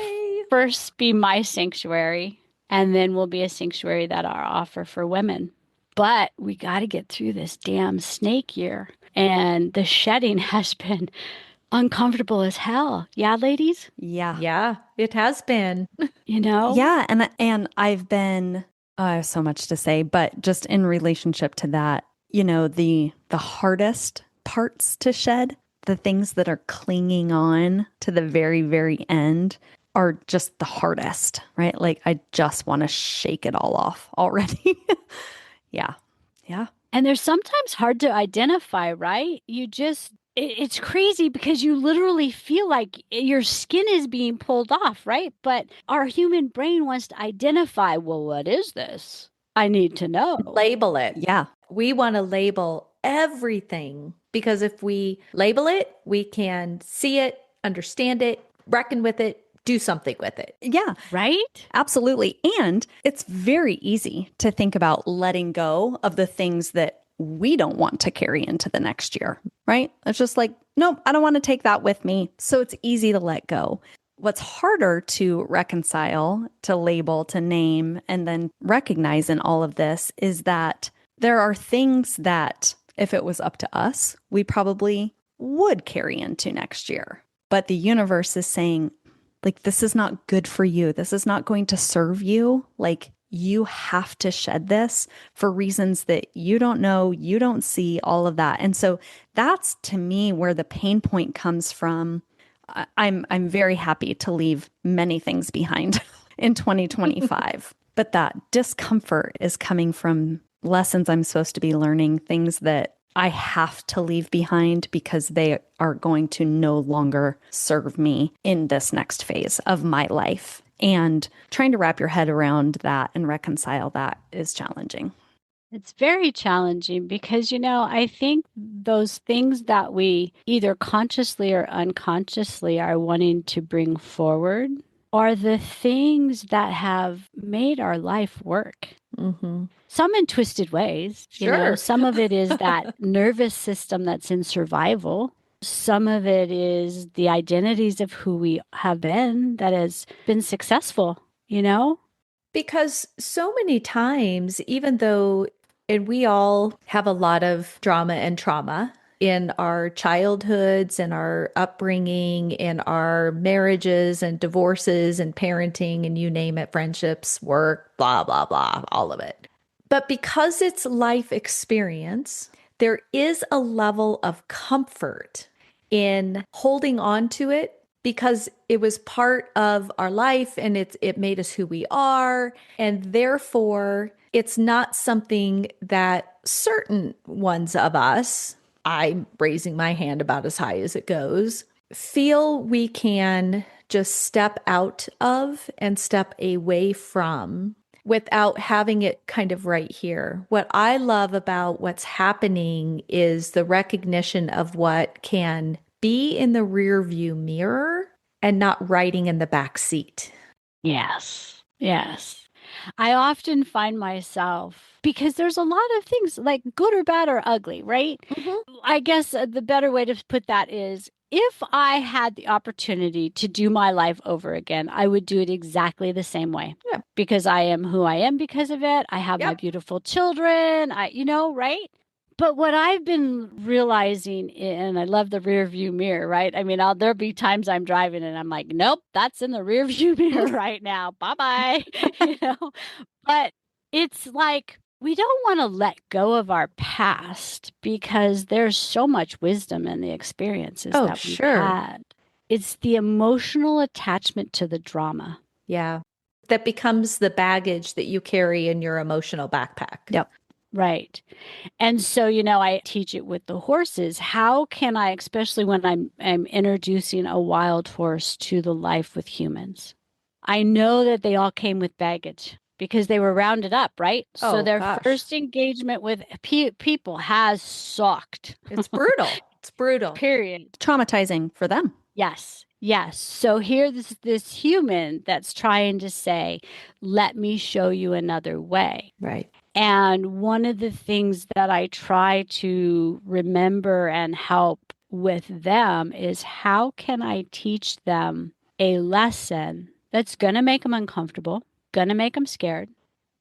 C: first be my sanctuary, and then will be a sanctuary that I'll offer for women. But we got to get through this damn snake year. And the shedding has been uncomfortable as hell. Yeah, ladies?
B: Yeah.
A: Yeah, it has been.
C: You know?
B: Yeah. And I've been, I have so much to say, but just in relationship to that, you know, the hardest parts to shed, the things that are clinging on to the very, very end are just the hardest, right? Like I just want to shake it all off already. Yeah. Yeah.
C: And they're sometimes hard to identify, right? It's crazy because you literally feel like your skin is being pulled off, right? But our human brain wants to identify, well, what is this? I need to know.
A: Label it.
B: Yeah.
A: We want to label everything because if we label it, we can see it, understand it, reckon with it, do something with it.
B: Yeah.
C: Right?
B: Absolutely. And it's very easy to think about letting go of the things that we don't want to carry into the next year, right? It's just like, nope, I don't want to take that with me. So it's easy to let go. What's harder to reconcile, to label, to name, and then recognize in all of this is that there are things that, if it was up to us, we probably would carry into next year. But the universe is saying, like, this is not good for you. This is not going to serve you. Like, you have to shed this for reasons that you don't know, you don't see, all of that. And so that's, to me, where the pain point comes from. I'm very happy to leave many things behind in 2025. But that discomfort is coming from lessons I'm supposed to be learning, things that I have to leave behind because they are going to no longer serve me in this next phase of my life. And trying to wrap your head around that and reconcile that is challenging.
C: It's very challenging because, you know, I think those things that we either consciously or unconsciously are wanting to bring forward are the things that have made our life work.
A: Mm-hmm.
C: Some in twisted ways.
A: Sure.
C: You know, some of it is that nervous system that's in survival. Some of it is the identities of who we have been that has been successful, you know?
A: Because so many times, even though, and we all have a lot of drama and trauma in our childhoods and our upbringing, in our marriages and divorces and parenting and you name it, friendships, work, blah, blah, blah, all of it. But because it's life experience, there is a level of comfort in holding on to it because it was part of our life and it made us who we are. And therefore, it's not something that certain ones of us, I'm raising my hand about as high as it goes, feel we can just step out of and step away from without having it kind of right here. What I love about what's happening is the recognition of what can be in the rear view mirror and not riding in the back seat.
C: Yes. Yes. I often find myself, because there's a lot of things like good or bad or ugly, right?
A: Mm-hmm.
C: I guess the better way to put that is if I had the opportunity to do my life over again, I would do it exactly the same way.
A: Yeah.
C: Because I am who I am because of it. I have my beautiful children, right? But what I've been realizing, and I love the rear view mirror, right? I mean, there'll be times I'm driving and I'm like, nope, that's in the rear view mirror right now. Bye-bye. But it's like, we don't want to let go of our past because there's so much wisdom in the experiences that we've had. It's the emotional attachment to the drama.
A: Yeah. That becomes the baggage that you carry in your emotional backpack.
B: Yep.
C: Right. And so, I teach it with the horses. How can I, especially when I'm introducing a wild horse to the life with humans, I know that they all came with baggage because they were rounded up, right? So
A: Oh,
C: their
A: gosh.
C: first engagement with people has sucked.
A: It's brutal. It's brutal.
C: Period.
B: Traumatizing for them.
C: Yes. Yes. So here this human that's trying to say, let me show you another way.
A: Right.
C: And one of the things that I try to remember and help with them is how can I teach them a lesson that's going to make them uncomfortable, going to make them scared.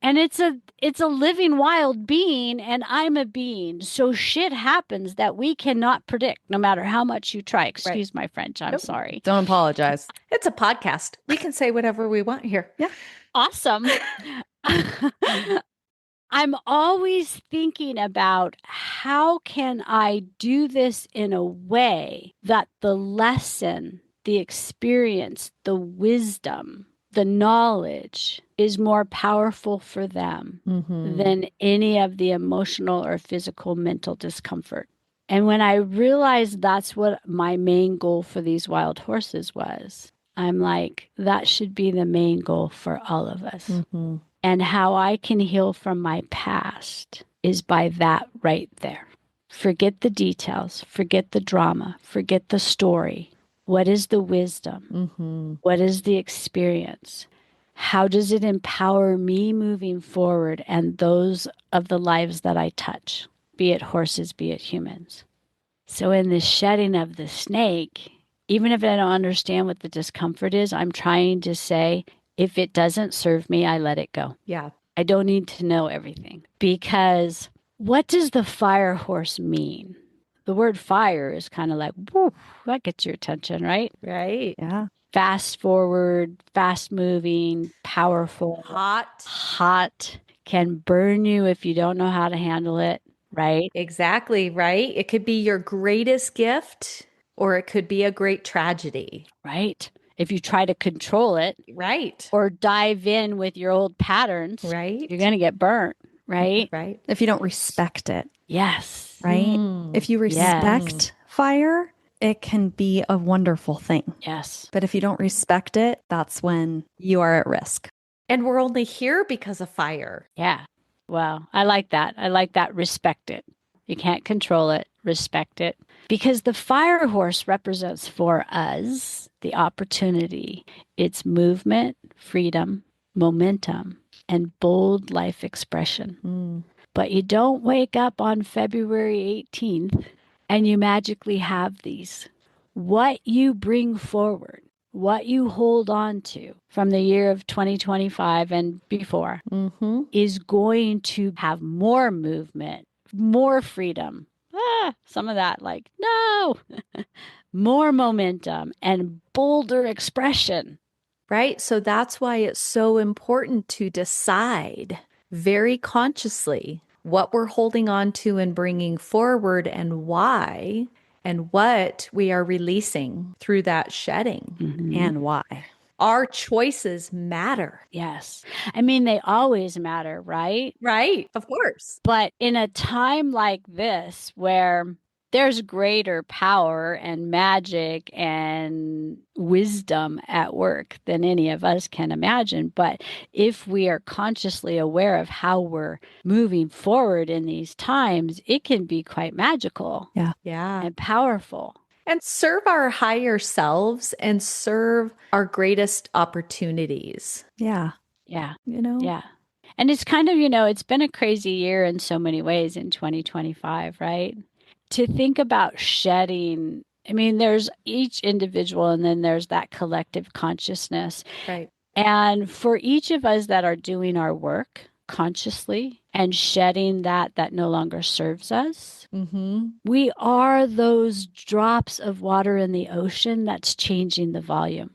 C: And it's a living wild being and I'm a being. So shit happens that we cannot predict no matter how much you try. Excuse my French. I'm sorry.
B: Don't apologize.
A: It's a podcast. We can say whatever we want here.
B: Yeah.
C: Awesome. I'm always thinking about how can I do this in a way that the lesson, the experience, the wisdom, the knowledge is more powerful for them than any of the emotional or physical mental discomfort. And when I realized that's what my main goal for these wild horses was, I'm like, that should be the main goal for all of us. And how I can heal from my past is by that right there. Forget the details, forget the drama, forget the story. What is the wisdom? What is the experience? How does it empower me moving forward and those of the lives that I touch, be it horses, be it humans? So in the shedding of the snake, even if I don't understand what the discomfort is, I'm trying to say, if it doesn't serve me, I let it go.
A: Yeah.
C: I don't need to know everything. Because what does the fire horse mean? The word fire is kind of like, whoo, that gets your attention, right?
A: Right.
B: Yeah.
C: Fast forward, fast moving, powerful, hot, can burn you if you don't know how to handle it, right?
A: Exactly. Right. It could be your greatest gift or it could be a great tragedy.
C: Right. If you try to control it,
A: Right.
C: or dive in with your old patterns,
A: Right.
C: you're going to get burnt, right?
A: Right.
B: If you don't respect it,
C: Yes.
B: right? If you respect fire, it can be a wonderful thing.
C: Yes.
B: But if you don't respect it, that's when you are at risk.
A: And we're only here because of fire.
C: Yeah. Well, I like that. I like that. Respect it. You can't control it. Respect it. Because the fire horse represents for us the opportunity, its movement, freedom, momentum, and bold life expression. But you don't wake up on February 18th and you magically have these. What you bring forward, what you hold on to from the year of 2025 and before is going to have more movement, more freedom. Some of that, like, no, more momentum and bolder expression.
A: Right. So that's why it's so important to decide very consciously what we're holding on to and bringing forward and why, and what we are releasing through that shedding
B: And why?
A: Our choices matter.
C: Yes. I mean, they always matter, right?
A: Right. Of course.
C: But in a time like this where there's greater power and magic and wisdom at work than any of us can imagine. But if we are consciously aware of how we're moving forward in these times, it can be quite magical.
B: Yeah.
C: And powerful.
A: And serve our higher selves and serve our greatest opportunities.
B: Yeah.
C: Yeah.
B: Yeah.
C: And it's kind of, it's been a crazy year in so many ways in 2025, right? To think about shedding, I mean, there's each individual and then there's that collective consciousness.
A: Right.
C: And for each of us that are doing our work consciously and shedding that no longer serves us, we are those drops of water in the ocean that's changing the volume.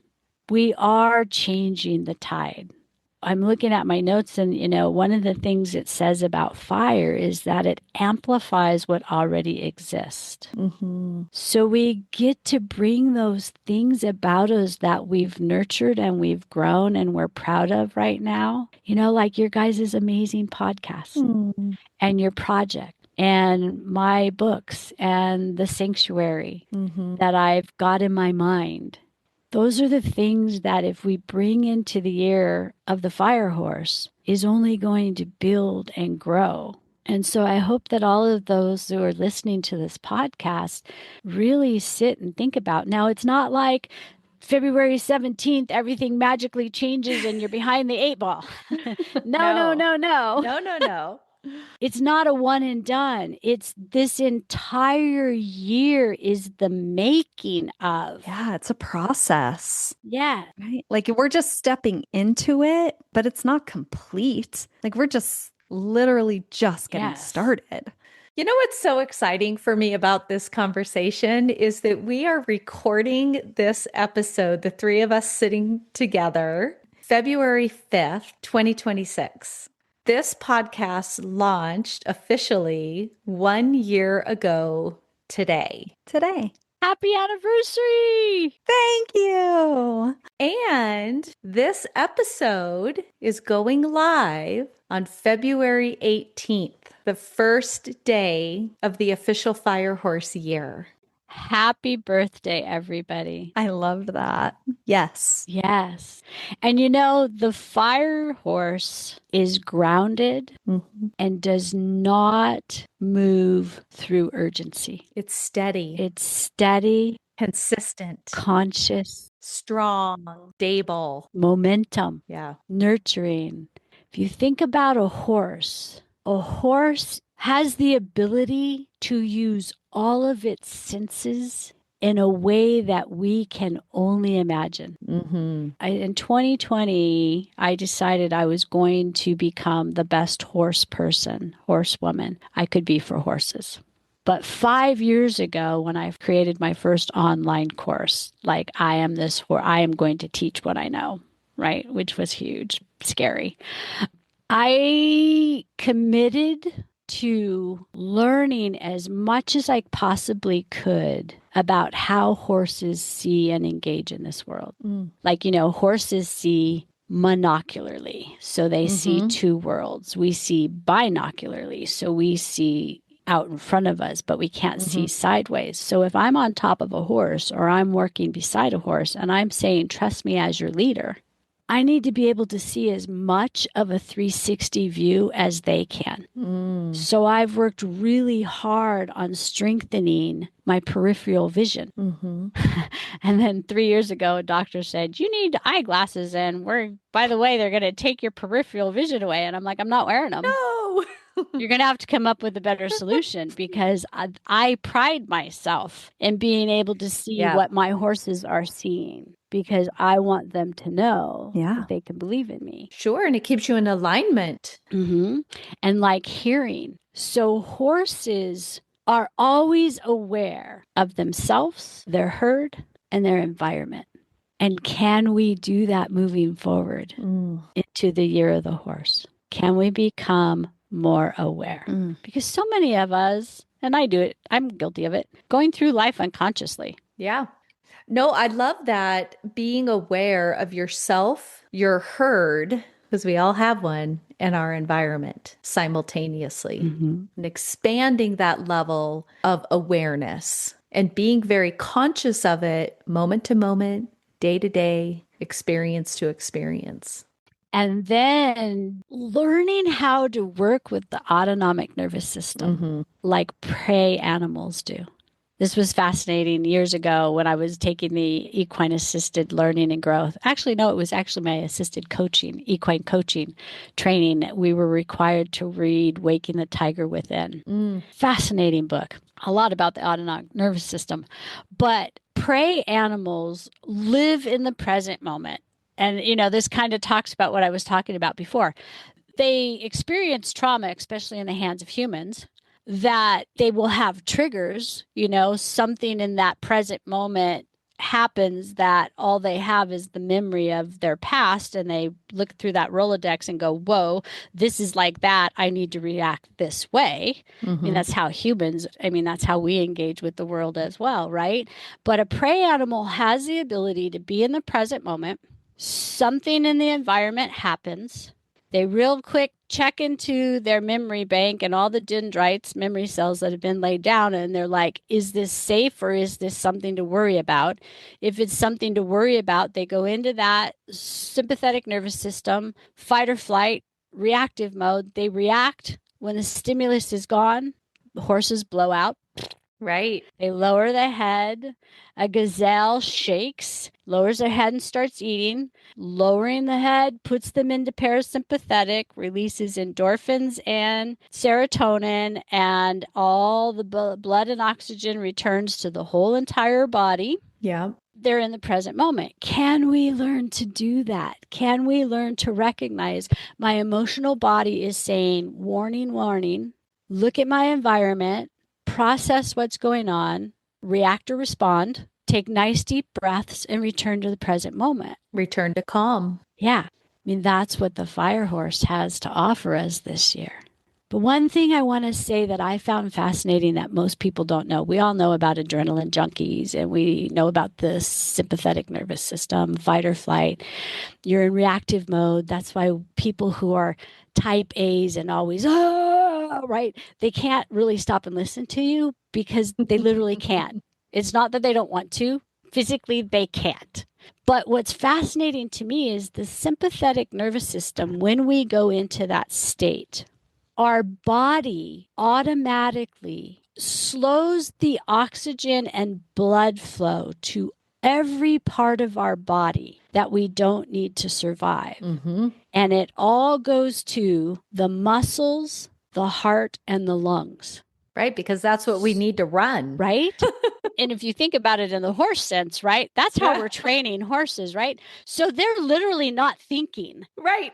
C: We are changing the tide. I'm looking at my notes and, one of the things it says about fire is that it amplifies what already exists. So we get to bring those things about us that we've nurtured and we've grown and we're proud of right now, like your guys' amazing podcast and your project and my books and the sanctuary that I've got in my mind. Those are the things that if we bring into the year of the fire horse is only going to build and grow. And so I hope that all of those who are listening to this podcast really sit and think about. Now, it's not like February 17th, everything magically changes and you're behind the 8 ball. No.
A: No.
C: It's not a one and done. It's this entire year is the making of.
B: Yeah, it's a process.
C: Yeah.
B: Right? Like we're just stepping into it, but it's not complete. Like we're just literally just getting started.
A: You know what's so exciting for me about this conversation is that we are recording this episode, the three of us sitting together, February 5th, 2026. This podcast launched officially 1 year ago today.
C: Happy anniversary!
B: Thank you.
A: And this episode is going live on February 18th, the first day of the official Fire Horse year.
C: Happy birthday, everybody.
B: I loved that. Yes.
C: Yes. And you know, the fire horse is grounded and does not move through urgency.
A: It's steady.
C: It's steady,
A: consistent,
C: conscious,
A: strong, stable,
C: momentum,
A: yeah,
C: nurturing. If you think about a horse has the ability to use all of its senses in a way that we can only imagine. In 2020, I decided I was going to become the best horsewoman I could be for horses. But 5 years ago, when I created my first online course, like I am going to teach what I know, right? Which was huge, scary. I committed to learning as much as I possibly could about how horses see and engage in this world. Like, horses see monocularly, so they see two worlds. We see binocularly, so we see out in front of us, but we can't see sideways. So if I'm on top of a horse or I'm working beside a horse and I'm saying, trust me as your leader, I need to be able to see as much of a 360 view as they can. So I've worked really hard on strengthening my peripheral vision. And then 3 years ago, a doctor said, you need eyeglasses and by the way, they're going to take your peripheral vision away. And I'm like, I'm not wearing them.
A: No.
C: You're going to have to come up with a better solution because I pride myself in being able to see what my horses are seeing because I want them to know that they can believe in me.
A: Sure. And it keeps you in alignment.
C: And like hearing. So horses are always aware of themselves, their herd, and their environment. And can we do that moving forward into the year of the horse? Can we become more aware? Because so many of us, and I do it, I'm guilty of it, going through life unconsciously.
A: Yeah. No, I love that being aware of yourself, your herd, because we all have one, and our environment simultaneously, and expanding that level of awareness and being very conscious of it moment to moment, day to day, experience to experience.
C: And then learning how to work with the autonomic nervous system like prey animals do. This was fascinating years ago when I was taking the equine assisted learning and growth. Actually, no, it was actually my assisted coaching, equine coaching training. We were required to read Waking the Tiger Within. Fascinating book. A lot about the autonomic nervous system. But prey animals live in the present moment. And, this kind of talks about what I was talking about before. They experience trauma, especially in the hands of humans, that they will have triggers, something in that present moment happens that all they have is the memory of their past. And they look through that Rolodex and go, whoa, this is like that. I need to react this way. I mean, that's how that's how we engage with the world as well, right? But a prey animal has the ability to be in the present moment. Something in the environment happens. They real quick check into their memory bank and all the dendrites, memory cells that have been laid down. And they're like, is this safe or is this something to worry about? If it's something to worry about, they go into that sympathetic nervous system, fight or flight, reactive mode. They react when the stimulus is gone. The horses blow out.
A: Right.
C: They lower their head. A gazelle shakes, lowers their head and starts eating. Lowering the head puts them into parasympathetic, releases endorphins and serotonin, and all the blood and oxygen returns to the whole entire body.
A: Yeah.
C: They're in the present moment. Can we learn to do that? Can we learn to recognize my emotional body is saying, warning, warning, look at my environment, process what's going on, react or respond, take nice deep breaths, and return to the present moment.
A: Return to calm.
C: Yeah. I mean, that's what the fire horse has to offer us this year. But one thing I want to say that I found fascinating that most people don't know, we all know about adrenaline junkies and we know about the sympathetic nervous system, fight or flight. You're in reactive mode. That's why people who are type A's and always, right? They can't really stop and listen to you because they literally can't. It's not that they don't want to. Physically, they can't. But what's fascinating to me is the sympathetic nervous system, when we go into that state, our body automatically slows the oxygen and blood flow to every part of our body that we don't need to survive.
A: Mm-hmm.
C: And it all goes to the muscles, the heart, and the lungs.
A: Right, because that's what we need to run.
C: Right? And if you think about it in the horse sense, right? That's how we're training horses, right? So they're literally not thinking.
A: Right.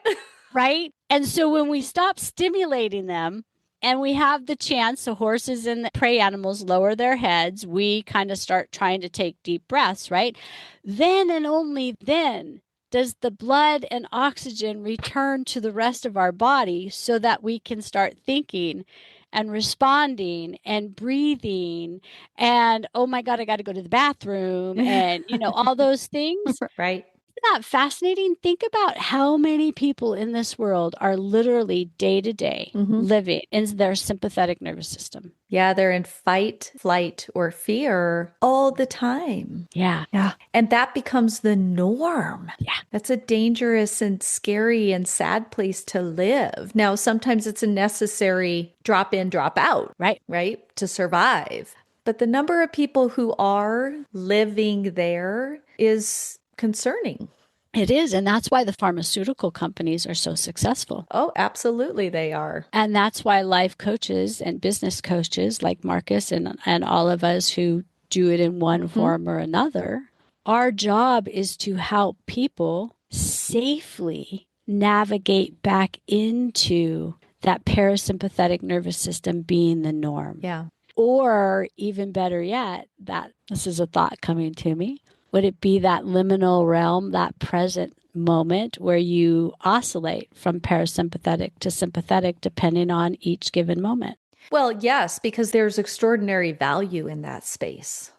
C: Right? And so when we stop stimulating them and we have the chance, the horses and the prey animals lower their heads, we kind of start trying to take deep breaths, right? Then and only then does the blood and oxygen return to the rest of our body so that we can start thinking and responding and breathing and, oh my God, I got to go to the bathroom and, all those things.
A: Right.
C: Isn't that fascinating? Think about how many people in this world are literally day to day living in their sympathetic nervous system.
A: Yeah, they're in fight, flight, or fear all the time.
C: Yeah.
A: Yeah. And that becomes the norm.
C: Yeah.
A: That's a dangerous and scary and sad place to live. Now, sometimes it's a necessary drop in, drop out, right? To survive. But the number of people who are living there is concerning.
C: It is. And that's why the pharmaceutical companies are so successful.
A: Oh, absolutely they are.
C: And that's why life coaches and business coaches like Marcus and all of us who do it in one form or another, our job is to help people safely navigate back into that parasympathetic nervous system being the norm.
A: Yeah.
C: Or even better yet, this is a thought coming to me. Would it be that liminal realm, that present moment where you oscillate from parasympathetic to sympathetic depending on each given moment?
A: Well, yes, because there's extraordinary value in that space,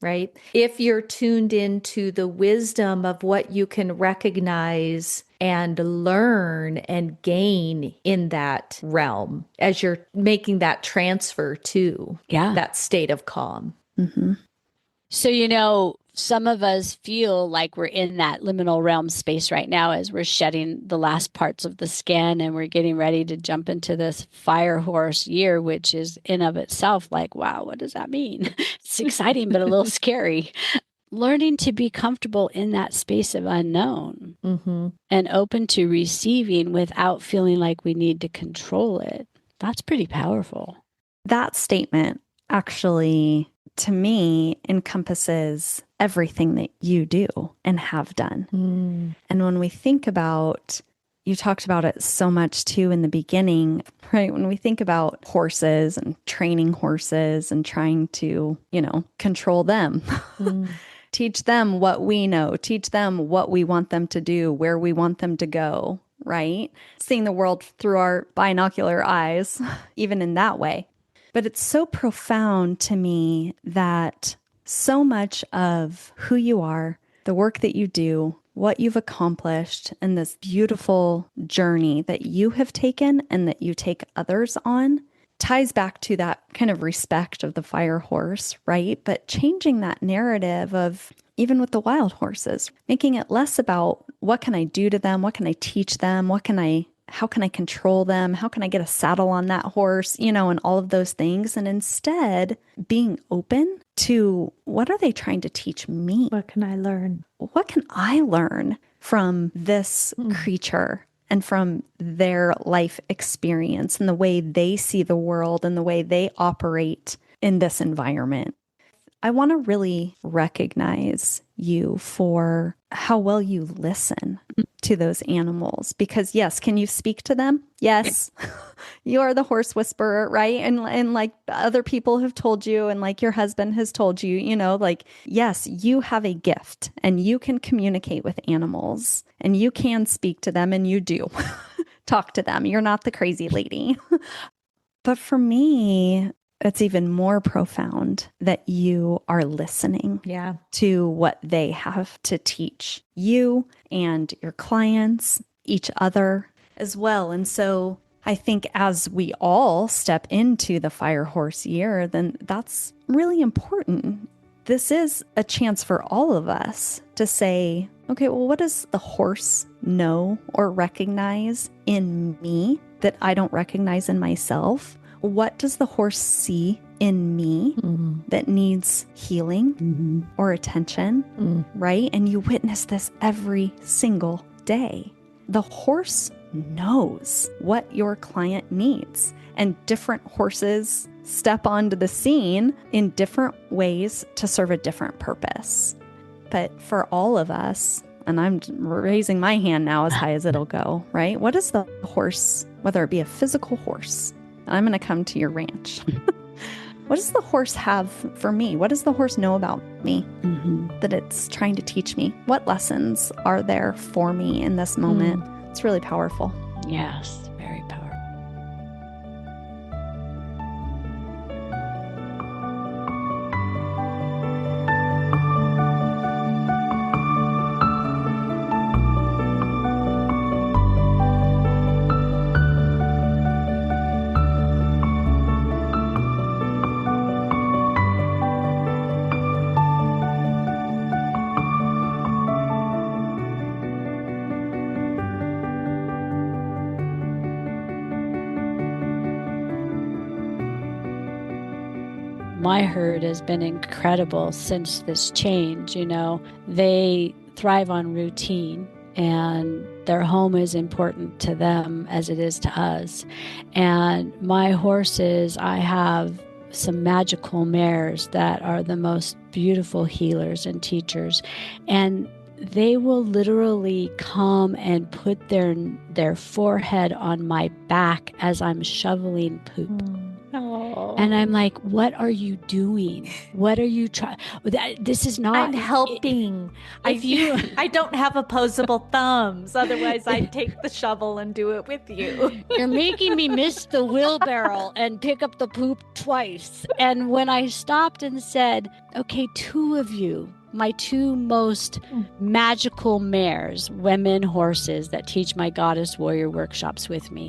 A: right? If you're tuned into the wisdom of what you can recognize and learn and gain in that realm as you're making that transfer to that state of calm.
B: Mm-hmm.
C: So, some of us feel like we're in that liminal realm space right now as we're shedding the last parts of the skin and we're getting ready to jump into this fire horse year, which is in of itself like, wow, what does that mean? It's exciting, but a little scary. Learning to be comfortable in that space of unknown and open to receiving without feeling like we need to control it. That's pretty powerful.
B: That statement actually, to me, encompasses everything that you do and have done. And when we think about, you talked about it so much too in the beginning, right? When we think about horses and training horses and trying to, control them, teach them what we know, teach them what we want them to do, where we want them to go, right? Seeing the world through our binocular eyes, even in that way. But it's so profound to me that so much of who you are, the work that you do, what you've accomplished and this beautiful journey that you have taken and that you take others on ties back to that kind of respect of the fire horse, right? But changing that narrative of even with the wild horses, making it less about what can I do to them? What can I teach them? How can I control them? How can I get a saddle on that horse? And all of those things. And instead being open to what are they trying to teach me?
A: What can I learn?
B: What can I learn from this creature and from their life experience and the way they see the world and the way they operate in this environment? I want to really recognize you for how well you listen to those animals because yes, can you speak to them? Yes. You are the horse whisperer, right? And like other people have told you and like your husband has told you, yes, you have a gift and you can communicate with animals and you can speak to them and you do talk to them. You're not the crazy lady. But for me, it's even more profound that you are listening to what they have to teach you and your clients, each other as well. And so I think as we all step into the Fire Horse year, then that's really important. This is a chance for all of us to say, okay, well, what does the horse know or recognize in me that I don't recognize in myself? What does the horse see in me that needs healing or attention, right? And you witness this every single day. The horse knows what your client needs, and different horses step onto the scene in different ways to serve a different purpose. But for all of us, and I'm raising my hand now as high as it'll go, right? What does the horse, whether it be a physical horse, I'm going to come to your ranch. What does the horse have for me? What does the horse know about me that it's trying to teach me? What lessons are there for me in this moment? It's really powerful.
C: Yes, very powerful. My herd has been incredible since this change. They thrive on routine and their home is important to them as it is to us. And my horses, I have some magical mares that are the most beautiful healers and teachers. And they will literally come and put their forehead on my back as I'm shoveling poop.
A: Oh.
C: And I'm like, what are you doing? What are you trying? This is not.
A: I'm helping. I don't have opposable thumbs. Otherwise, I'd take the shovel and do it with you.
C: You're making me miss the wheelbarrow and pick up the poop twice. And when I stopped and said, okay, two of you, my two most magical mares, women horses that teach my goddess warrior workshops with me.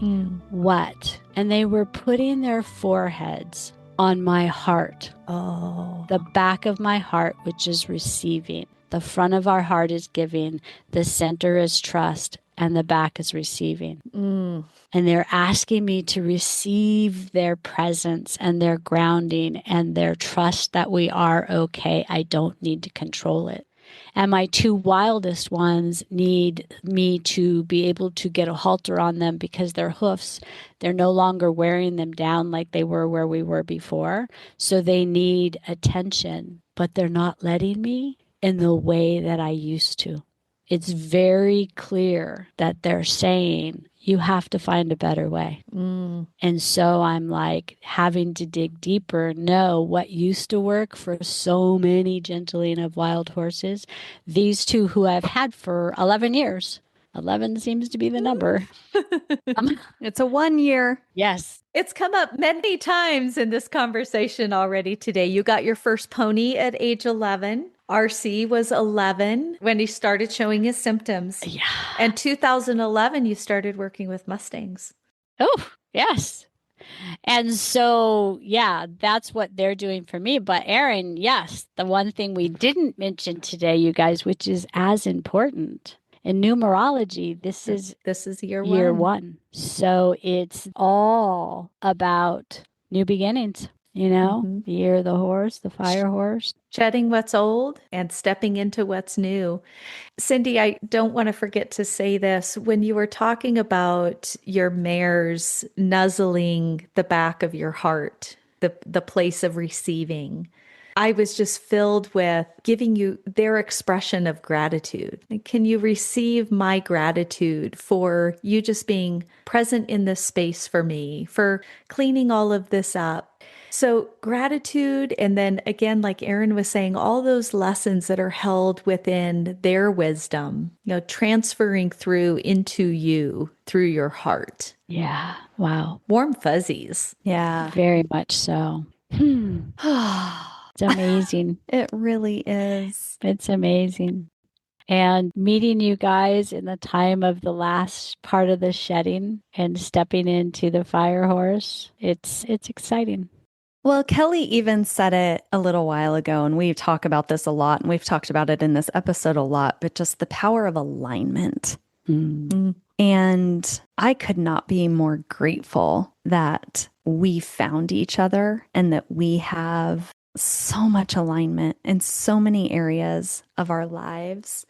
C: What? And they were putting their foreheads on my heart.
A: Oh.
C: The back of my heart, which is receiving. The front of our heart is giving. The center is trust. And the back is receiving. And they're asking me to receive their presence and their grounding and their trust that we are okay. I don't need to control it. And my two wildest ones need me to be able to get a halter on them because their hoofs, they're no longer wearing them down like they were where we were before. So they need attention, but they're not letting me in the way that I used to. It's very clear that they're saying, you have to find a better way. And so I'm like having to dig deeper, know what used to work for so many gentling of wild horses. These two who I've had for 11 years 11 seems to be the number.
B: It's a 1 year.
C: Yes.
A: It's come up many times in this conversation already today. You got your first pony at age 11. RC was 11 when he started showing his symptoms.
C: Yeah.
A: And 2011, you started working with Mustangs.
C: Oh, yes. And so, yeah, that's what they're doing for me. But Erin, yes, the one thing we didn't mention today, you guys, which is as important in numerology, this is
A: year
C: one. So it's all about new beginnings, the year of the horse, the fire horse.
A: Shedding what's old and stepping into what's new. Cindy, I don't want to forget to say this. When you were talking about your mares nuzzling the back of your heart, the place of receiving, I was just filled with giving you their expression of gratitude. Can you receive my gratitude for you just being present in this space for me, for cleaning all of this up? So gratitude. And then again, like Erin was saying, all those lessons that are held within their wisdom, transferring through into you through your heart.
C: Yeah. Wow.
A: Warm fuzzies.
B: Yeah.
C: Very much so. It's amazing.
B: It really is.
C: It's amazing. And meeting you guys in the time of the last part of the shedding and stepping into the fire horse, it's exciting.
B: Well, Kelly even said it a little while ago, and we talk about this a lot, and we've talked about it in this episode a lot, but just the power of alignment. And I could not be more grateful that we found each other and that we have so much alignment in so many areas of our lives.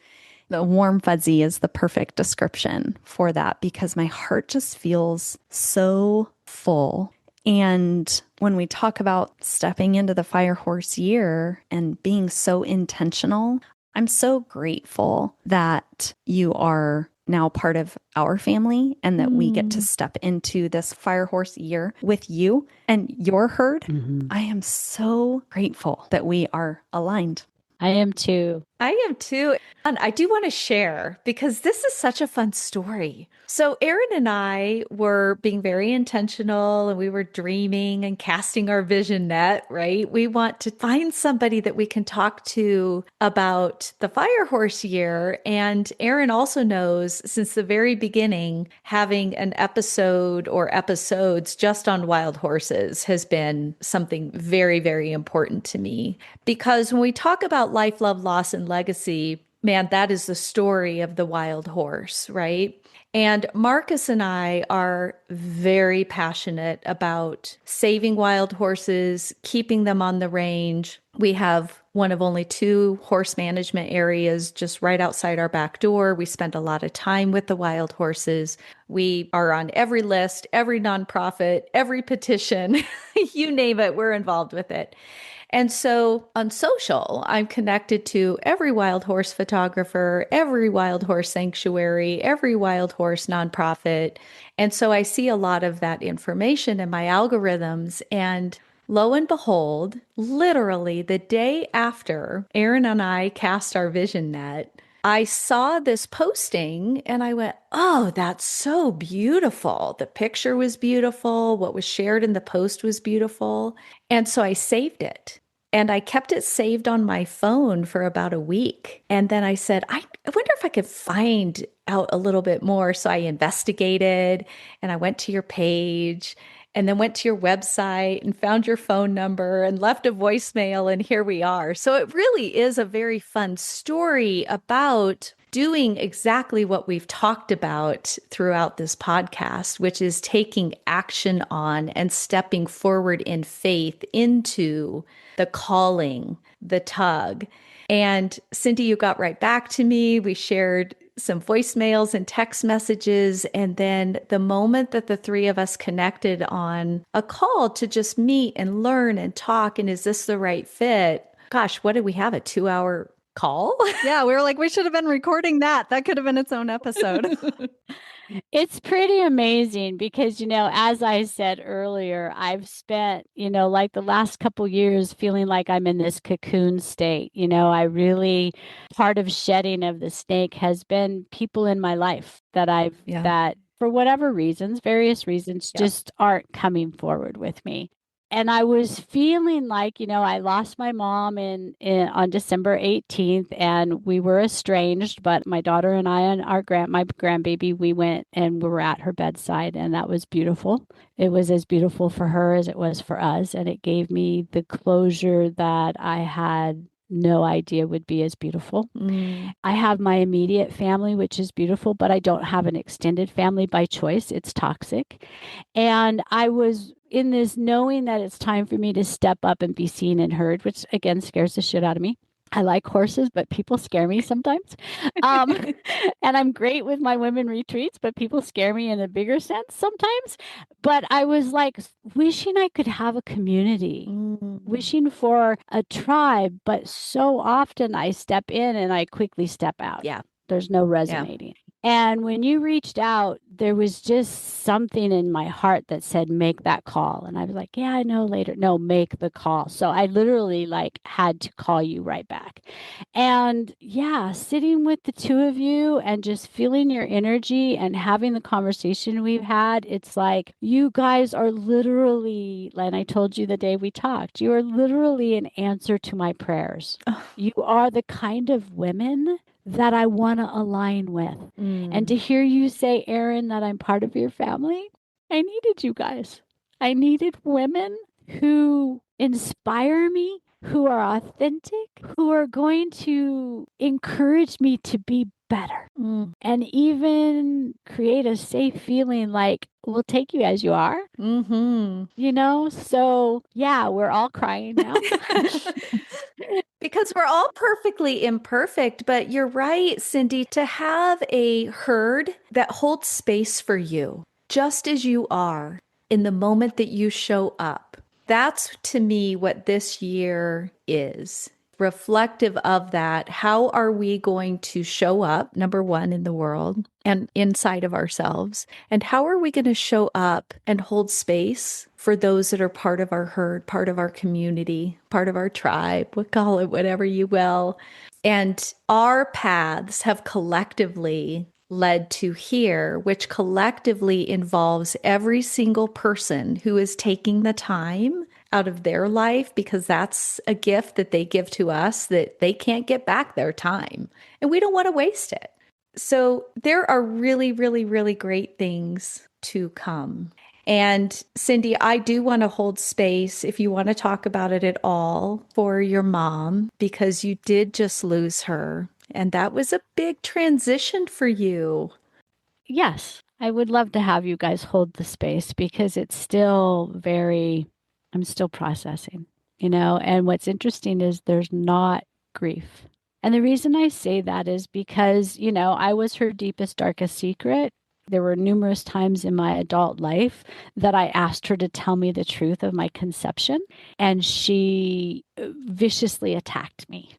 B: The warm fuzzy is the perfect description for that because my heart just feels so full. And when we talk about stepping into the fire horse year and being so intentional, I'm so grateful that you are now part of our family and that we get to step into this fire horse year with you and your herd. I am so grateful that we are aligned.
C: I am too.
A: I am too. And I do want to share because this is such a fun story. So Erin and I were being very intentional and we were dreaming and casting our vision net, right? We want to find somebody that we can talk to about the fire horse year. And Erin also knows since the very beginning, having an episode or episodes just on wild horses has been something very, very important to me. Because when we talk about life, love, loss, and legacy, man, that is the story of the wild horse, right? And Marcus and I are very passionate about saving wild horses, keeping them on the range. We have one of only 2 horse management areas just right outside our back door. We spend a lot of time with the wild horses. We are on every list, every nonprofit, every petition, you name it, we're involved with it. And so on social, I'm connected to every wild horse photographer, every wild horse sanctuary, every wild horse nonprofit. And so I see a lot of that information in my algorithms. And lo and behold, literally the day after Erin and I cast our vision net, I saw this posting and I went, oh, that's so beautiful. The picture was beautiful. What was shared in the post was beautiful. And so I saved it. And I kept it saved on my phone for about a week. And then I said, I wonder if I could find out a little bit more. So I investigated and I went to your page and then went to your website and found your phone number and left a voicemail. And here we are. So it really is a very fun story about doing exactly what we've talked about throughout this podcast, which is taking action on and stepping forward in faith into the calling, the tug. And Cindy, you got right back to me. We shared some voicemails and text messages. And then the moment that the 3 of us connected on a call to just meet and learn and talk, and is this the right fit? Gosh, what did we have? A 2-hour call.
B: Yeah, we were like, we should have been recording that. That could have been its own episode.
C: It's pretty amazing because, as I said earlier, I've spent, like the last couple years feeling like I'm in this cocoon state. Part of shedding of the snake has been people in my life that for whatever reasons, various reasons, just aren't coming forward with me. And I was feeling like, I lost my mom on December 18th, and we were estranged, but my daughter and I and my grandbaby, we went and we were at her bedside, and that was beautiful. It was as beautiful for her as it was for us, and it gave me the closure that I had no idea would be as beautiful. I have my immediate family, which is beautiful, but I don't have an extended family by choice. It's toxic. And I was in this knowing that it's time for me to step up and be seen and heard, which again scares the shit out of me. I like horses, but people scare me sometimes. And I'm great with my women retreats, but people scare me in a bigger sense sometimes. But I was like wishing I could have a community, wishing for a tribe, but so often I step in and I quickly step out.
A: Yeah.
C: There's no resonating. And when you reached out, there was just something in my heart that said, make that call. And I was like, yeah, I know later. No, make the call. So I literally had to call you right back. And sitting with the two of you and just feeling your energy and having the conversation we've had, it's like, you guys are literally, and I told you the day we talked, you are literally an answer to my prayers. You are the kind of women that I want to align with. And to hear you say, Erin, that I'm part of your family, I needed you guys. I needed women who inspire me, who are authentic, who are going to encourage me to be better and even create a safe feeling like we'll take you as you are. So we're all crying now.
A: Because we're all perfectly imperfect, but you're right, Cindy, to have a herd that holds space for you just as you are in the moment that you show up. That's to me what this year is. Reflective of that, how are we going to show up, number one, in the world and inside of ourselves? And how are we going to show up and hold space for those that are part of our herd, part of our community, part of our tribe, we'll call it whatever you will. And our paths have collectively led to here, which collectively involves every single person who is taking the time out of their life, because that's a gift that they give to us that they can't get back their time. And we don't want to waste it. So there are really, really, really great things to come. And Cindy, I do want to hold space, if you want to talk about it at all, for your mom, because you did just lose her. And that was a big transition for you.
C: Yes, I would love to have you guys hold the space because it's still I'm still processing, and what's interesting is there's not grief. And the reason I say that is because, I was her deepest, darkest secret. There were numerous times in my adult life that I asked her to tell me the truth of my conception, and she viciously attacked me.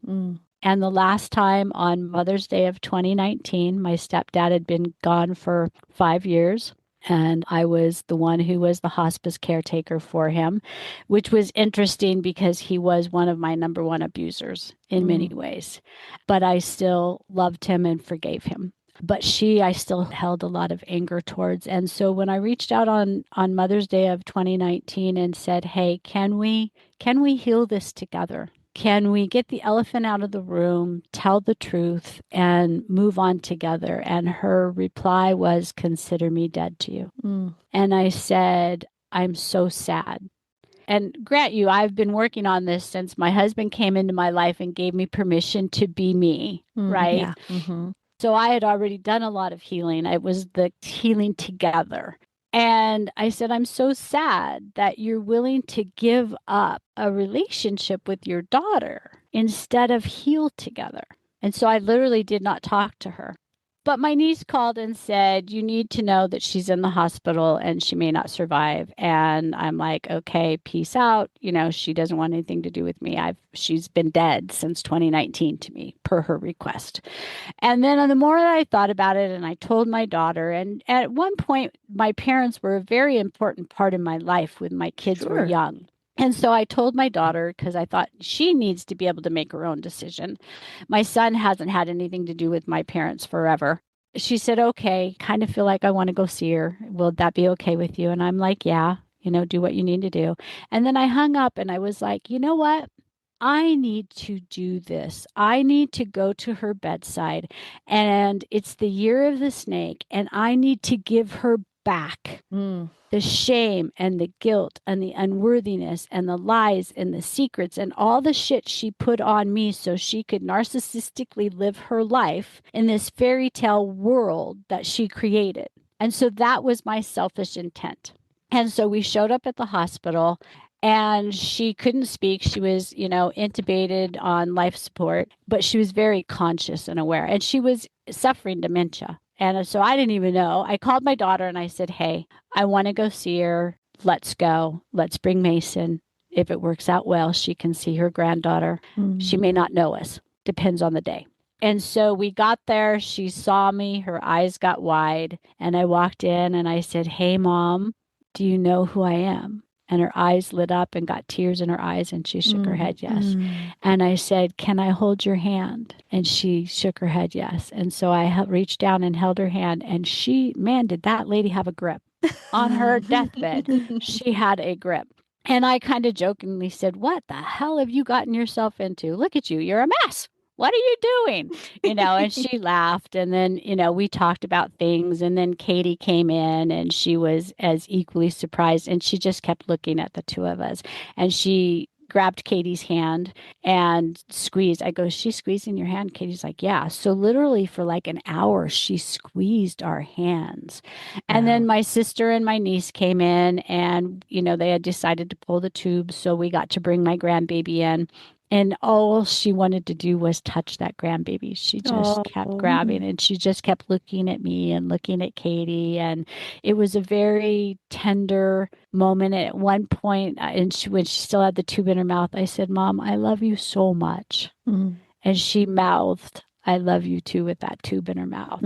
C: And the last time on Mother's Day of 2019, my stepdad had been gone for 5 years. And I was the one who was the hospice caretaker for him, which was interesting because he was one of my number one abusers in many ways. But I still loved him and forgave him. But I still held a lot of anger towards. And so when I reached out on Mother's Day of 2019 and said, hey, can we heal this together? Can we get the elephant out of the room, tell the truth, and move on together? And her reply was, consider me dead to you. And I said, I'm so sad. And grant you, I've been working on this since my husband came into my life and gave me permission to be me, right?
A: Yeah. Mm-hmm.
C: So I had already done a lot of healing. It was the healing together. And I said, I'm so sad that you're willing to give up a relationship with your daughter instead of heal together. And so I literally did not talk to her. But my niece called and said, you need to know that she's in the hospital and she may not survive. And I'm like, okay, peace out. She doesn't want anything to do with me. She's been dead since 2019 to me, per her request. And then the more that I thought about it, and I told my daughter, and at one point, my parents were a very important part of my life when my kids were
A: Sure.
C: young. And so I told my daughter, because I thought she needs to be able to make her own decision. My son hasn't had anything to do with my parents forever. She said, okay, kind of feel like I want to go see her. Will that be okay with you? And I'm like, yeah, do what you need to do. And then I hung up and I was like, you know what? I need to do this. I need to go to her bedside. And it's the year of the snake. And I need to give her back
A: Mm.
C: the shame and the guilt and the unworthiness and the lies and the secrets and all the shit she put on me so she could narcissistically live her life in this fairy tale world that she created. And so that was my selfish intent. And so we showed up at the hospital and she couldn't speak. She was, intubated on life support, but she was very conscious and aware. And she was suffering dementia. And so I didn't even know. I called my daughter and I said, hey, I want to go see her. Let's go. Let's bring Mason. If it works out well, she can see her granddaughter. She may not know us. Depends on the day. And so we got there. She saw me. Her eyes got wide. And I walked in and I said, hey, Mom, do you know who I am? And her eyes lit up and got tears in her eyes. And she shook her head, yes. And I said, can I hold your hand? And she shook her head, yes. And so I reached down and held her hand. And man, did that lady have a grip. On her deathbed, she had a grip. And I kind of jokingly said, what the hell have you gotten yourself into? Look at you. You're a mess. What are you doing? And she laughed. And then, we talked about things. And then Katie came in and she was as equally surprised. And she just kept looking at the two of us. And she grabbed Katie's hand and squeezed. I go, she's squeezing your hand? Katie's like, yeah. So literally for like an hour, she squeezed our hands. And then my sister and my niece came in and, they had decided to pull the tube. So we got to bring my grandbaby in. And all she wanted to do was touch that grandbaby. She just kept grabbing and she just kept looking at me and looking at Katie. And it was a very tender moment. At one point, when she still had the tube in her mouth, I said, Mom, I love you so much. And she mouthed, I love you too, with that tube in her mouth.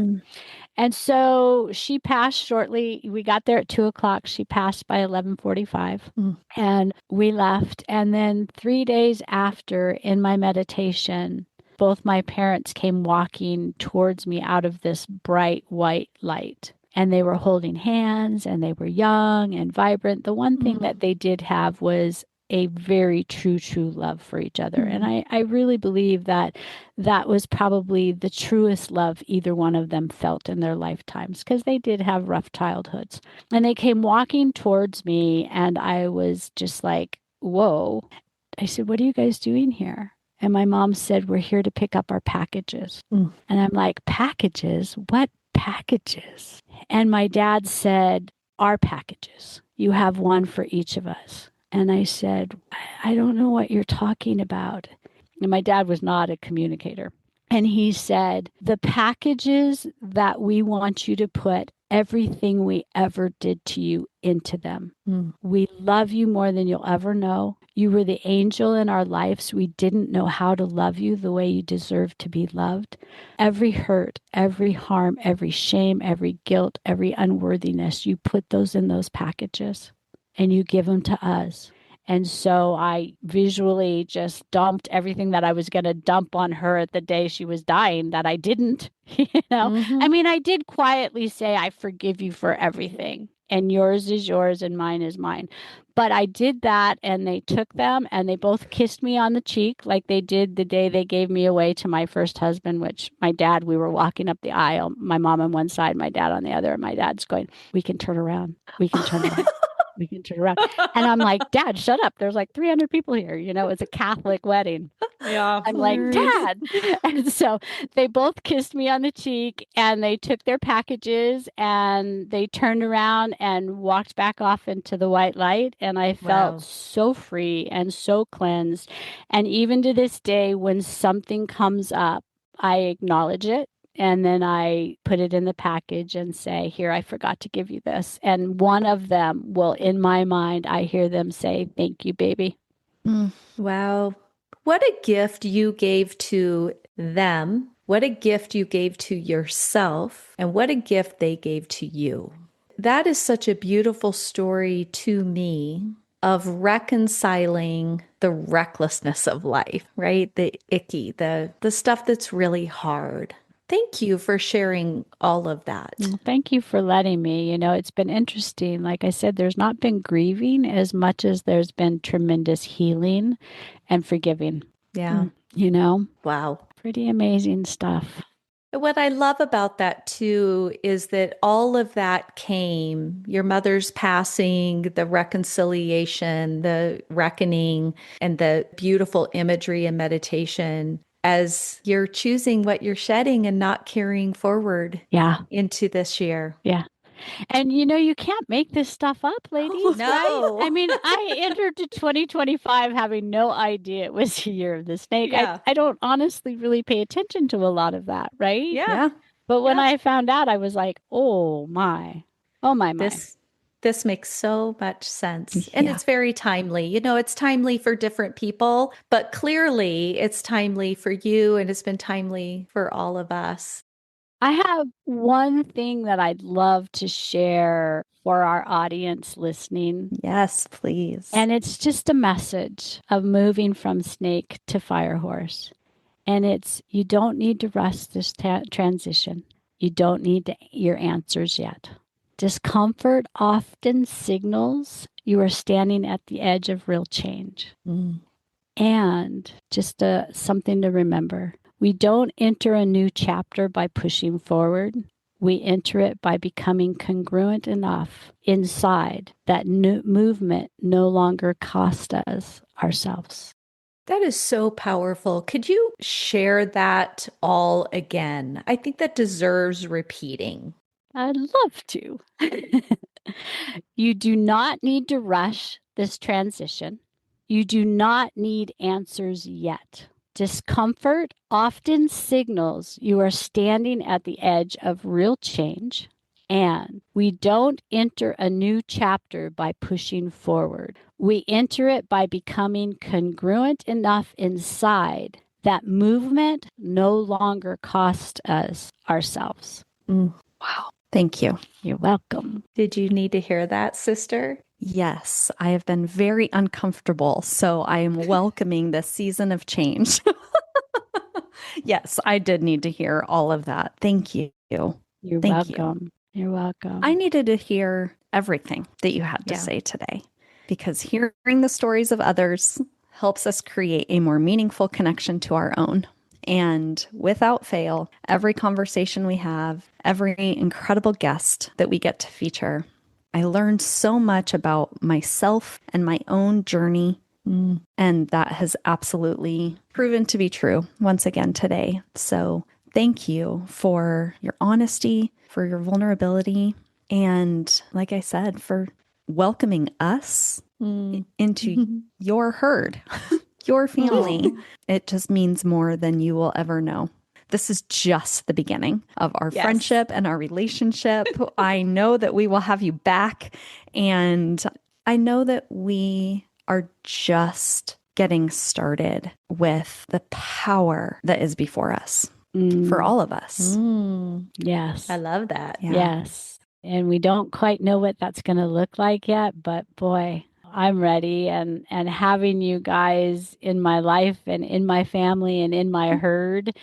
C: And so she passed shortly. We got there at 2:00. She passed by 11:45 and we left. And then 3 days after, in my meditation, both my parents came walking towards me out of this bright white light. And they were holding hands and they were young and vibrant. The one thing that they did have was a very true love for each other. And I really believe that was probably the truest love either one of them felt in their lifetimes, because they did have rough childhoods. And they came walking towards me and I was just like, whoa. I said, what are you guys doing here? And my mom said, we're here to pick up our packages. And I'm like, packages? What packages? And my dad said, our packages. You have one for each of us. And I said, I don't know what you're talking about. And my dad was not a communicator. And he said, the packages that we want you to put everything we ever did to you into them. We love you more than you'll ever know. You were the angel in our lives. We didn't know how to love you the way you deserve to be loved. Every hurt, every harm, every shame, every guilt, every unworthiness, you put those in those packages. And you give them to us. And so I visually just dumped everything that I was going to dump on her at the day she was dying that I didn't, I mean, I did quietly say, I forgive you for everything. And yours is yours and mine is mine. But I did that and they took them and they both kissed me on the cheek like they did the day they gave me away to my first husband, which my dad, we were walking up the aisle, my mom on one side, my dad on the other. And my dad's going, we can turn around. We can turn around. We can turn around. And I'm like, Dad, shut up. There's like 300 people here. It's a Catholic wedding.
A: Yeah.
C: I'm like, Dad. And so they both kissed me on the cheek and they took their packages and they turned around and walked back off into the white light. And I felt so free and so cleansed. And even to this day, when something comes up, I acknowledge it and then I put it in the package and say, here, I forgot to give you this. And one of them will, in my mind, I hear them say, thank you, baby.
A: Wow. What a gift you gave to them. What a gift you gave to yourself. And what a gift they gave to you. That is such a beautiful story to me of reconciling the recklessness of life, right? The icky, the stuff that's really hard. Thank you for sharing all of that.
C: Thank you for letting me. It's been interesting. Like I said, there's not been grieving as much as there's been tremendous healing and forgiving.
A: Yeah. Wow.
C: Pretty amazing stuff.
A: What I love about that too is that all of that came, your mother's passing, the reconciliation, the reckoning, and the beautiful imagery and meditation as you're choosing what you're shedding and not carrying forward into this year.
C: Yeah. And you can't make this stuff up, ladies,
A: No.
C: right? I mean, I entered to 2025 having no idea it was the year of the snake.
A: Yeah.
C: I don't honestly really pay attention to a lot of that, right?
A: Yeah.
C: But when I found out, I was like, oh my.
A: This makes so much sense. And it's very timely. It's timely for different people, but clearly it's timely for you and it's been timely for all of us.
C: I have one thing that I'd love to share for our audience listening.
B: Yes, please.
C: And it's just a message of moving from snake to fire horse. And it's, you don't need to rush this transition. You don't need your answers yet. Discomfort often signals you are standing at the edge of real change. And just something to remember. We don't enter a new chapter by pushing forward. We enter it by becoming congruent enough inside that new movement no longer costs us ourselves.
A: That is so powerful. Could you share that all again? I think that deserves repeating.
C: I'd love to. You do not need to rush this transition. You do not need answers yet. Discomfort often signals you are standing at the edge of real change, and we don't enter a new chapter by pushing forward. We enter it by becoming congruent enough inside that movement no longer costs us ourselves.
B: Wow. Thank you.
C: You're welcome.
A: Did you need to hear that, sister?
B: Yes, I have been very uncomfortable, so I am welcoming this season of change. Yes, I did need to hear all of that. Thank you.
C: You're
B: Thank
C: welcome.
B: you.
C: You're welcome.
B: I needed to hear everything that you had to say today, because hearing the stories of others helps us create a more meaningful connection to our own. And without fail, every conversation we have, every incredible guest that we get to feature, I learned so much about myself and my own journey. And that has absolutely proven to be true once again today. So thank you for your honesty, for your vulnerability, and like I said, for welcoming us into your herd, your family. It just means more than you will ever know. This is just the beginning of our friendship and our relationship. I know that we will have you back. And I know that we are just getting started with the power that is before us for all of us.
C: Yes.
A: I love that.
B: Yeah.
C: Yes. And we don't quite know what that's going to look like yet, but boy, I'm ready. And having you guys in my life and in my family and in my herd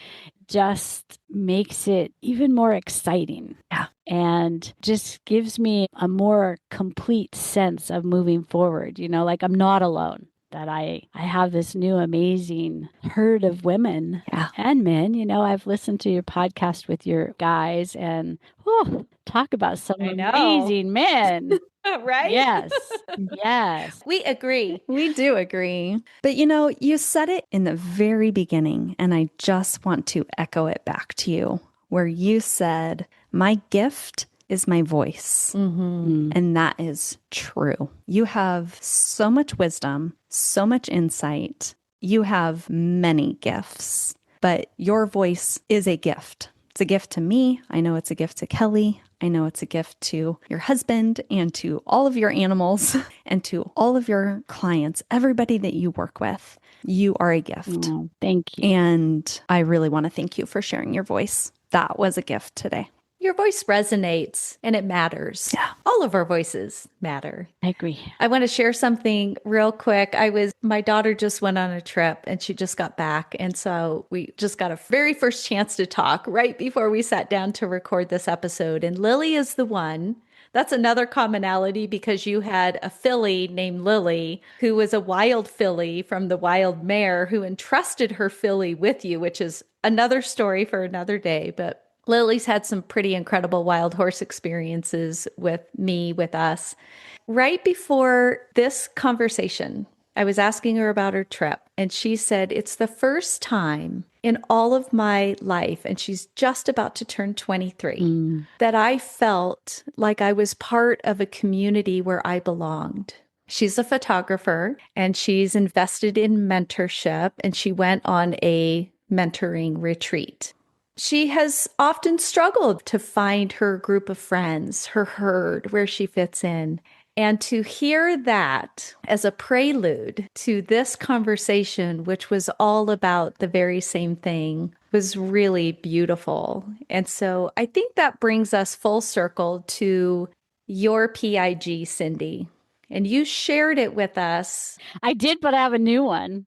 C: just makes it even more exciting.
B: Yeah.
C: And just gives me a more complete sense of moving forward, like I'm not alone, that I have this new amazing herd of women and men. I've listened to your podcast with your guys and talk about some amazing men.
A: Right?
C: Yes. Yes.
A: We agree.
B: We do agree. But you said it in the very beginning, and I just want to echo it back to you, where you said, my gift is my voice. And that is true. You have so much wisdom, so much insight. You have many gifts, but your voice is a gift It's a gift to me. I know it's a gift to Kelly. I know it's a gift to your husband and to all of your animals and to all of your clients, everybody that you work with. You are a gift.
C: Oh, thank you.
B: And I really want to thank you for sharing your voice. That was a gift today.
A: Your voice resonates and it matters.
B: Yeah.
A: All of our voices matter.
C: I agree.
A: I want to share something real quick. My daughter just went on a trip and she just got back. And so we just got a very first chance to talk right before we sat down to record this episode. And Lily is the one. That's another commonality because you had a filly named Lily who was a wild filly from the wild mare who entrusted her filly with you, which is another story for another day. But Lily's had some pretty incredible wild horse experiences with me, with us. Right before this conversation, I was asking her about her trip, and she said, it's the first time in all of my life, and she's just about to turn 23, that I felt like I was part of a community where I belonged. She's a photographer, and she's invested in mentorship, and she went on a mentoring retreat. She has often struggled to find her group of friends, her herd, where she fits in. And to hear that as a prelude to this conversation, which was all about the very same thing, was really beautiful. And so I think that brings us full circle to your PIG, Cindy. And you shared it with us.
C: I did, but I have a new one.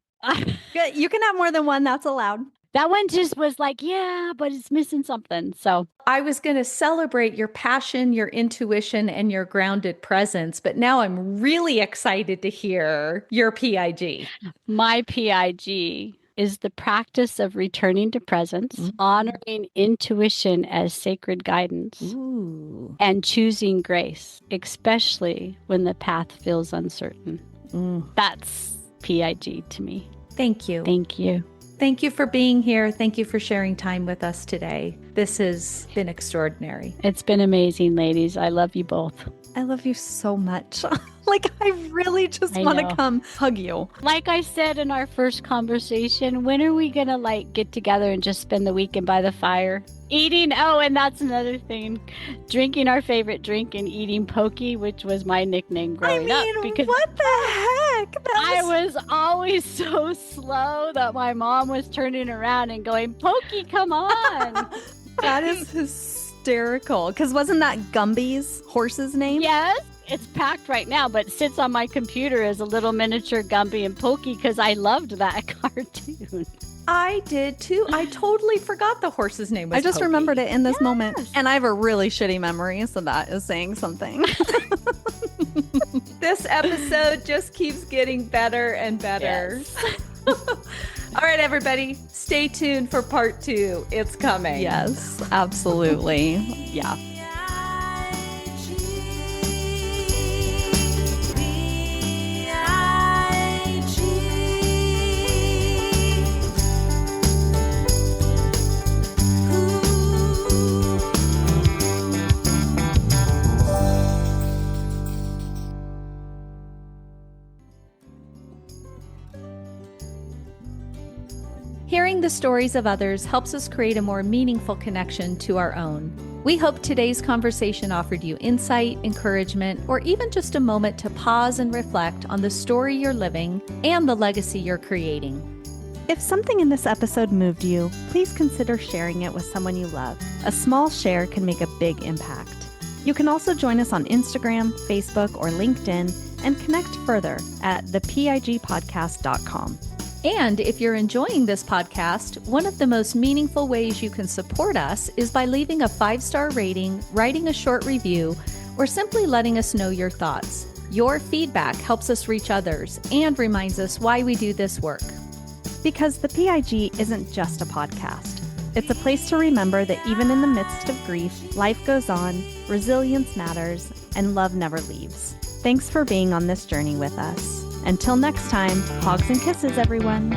B: You can have more than one. That's allowed.
C: That one just was like, yeah, but it's missing something. So
A: I was going to celebrate your passion, your intuition, and your grounded presence, but now I'm really excited to hear your PIG.
C: My PIG is the practice of returning to presence, honoring intuition as sacred guidance, and choosing grace, especially when the path feels uncertain. That's PIG to me.
A: Thank you.
C: Thank you.
A: Thank you for being here. Thank you for sharing time with us today. This has been extraordinary.
C: It's been amazing, ladies. I love you both.
B: I love you so much. I really just want to come hug you.
C: Like I said in our first conversation, when are we going to get together and just spend the weekend by the fire? Eating, and that's another thing. Drinking our favorite drink and eating pokey, which was my nickname growing up. Because
B: what the heck?
C: I was always so slow that my mom was turning around and going, Pokey, come on.
B: That is hysterical. Because wasn't that Gumby's horse's name?
C: Yes. It's packed right now, but sits on my computer as a little miniature Gumby and Pokey because I loved that cartoon.
A: I did too. I totally forgot the horse's name was
B: I just
A: Pokey.
B: remembered it in this moment. And I have a really shitty memory, so that is saying something.
A: This episode just keeps getting better and better.
C: Yes.
A: All right, everybody, stay tuned for part 2. It's coming.
B: Yes, absolutely. Yeah.
A: Hearing the stories of others helps us create a more meaningful connection to our own. We hope today's conversation offered you insight, encouragement, or even just a moment to pause and reflect on the story you're living and the legacy you're creating.
B: If something in this episode moved you, please consider sharing it with someone you love. A small share can make a big impact. You can also join us on Instagram, Facebook, or LinkedIn and connect further at thepigpodcast.com.
A: And if you're enjoying this podcast, one of the most meaningful ways you can support us is by leaving a 5-star rating, writing a short review, or simply letting us know your thoughts. Your feedback helps us reach others and reminds us why we do this work.
B: Because the PIG isn't just a podcast. It's a place to remember that even in the midst of grief, life goes on, resilience matters, and love never leaves. Thanks for being on this journey with us. Until next time, hugs and kisses, everyone.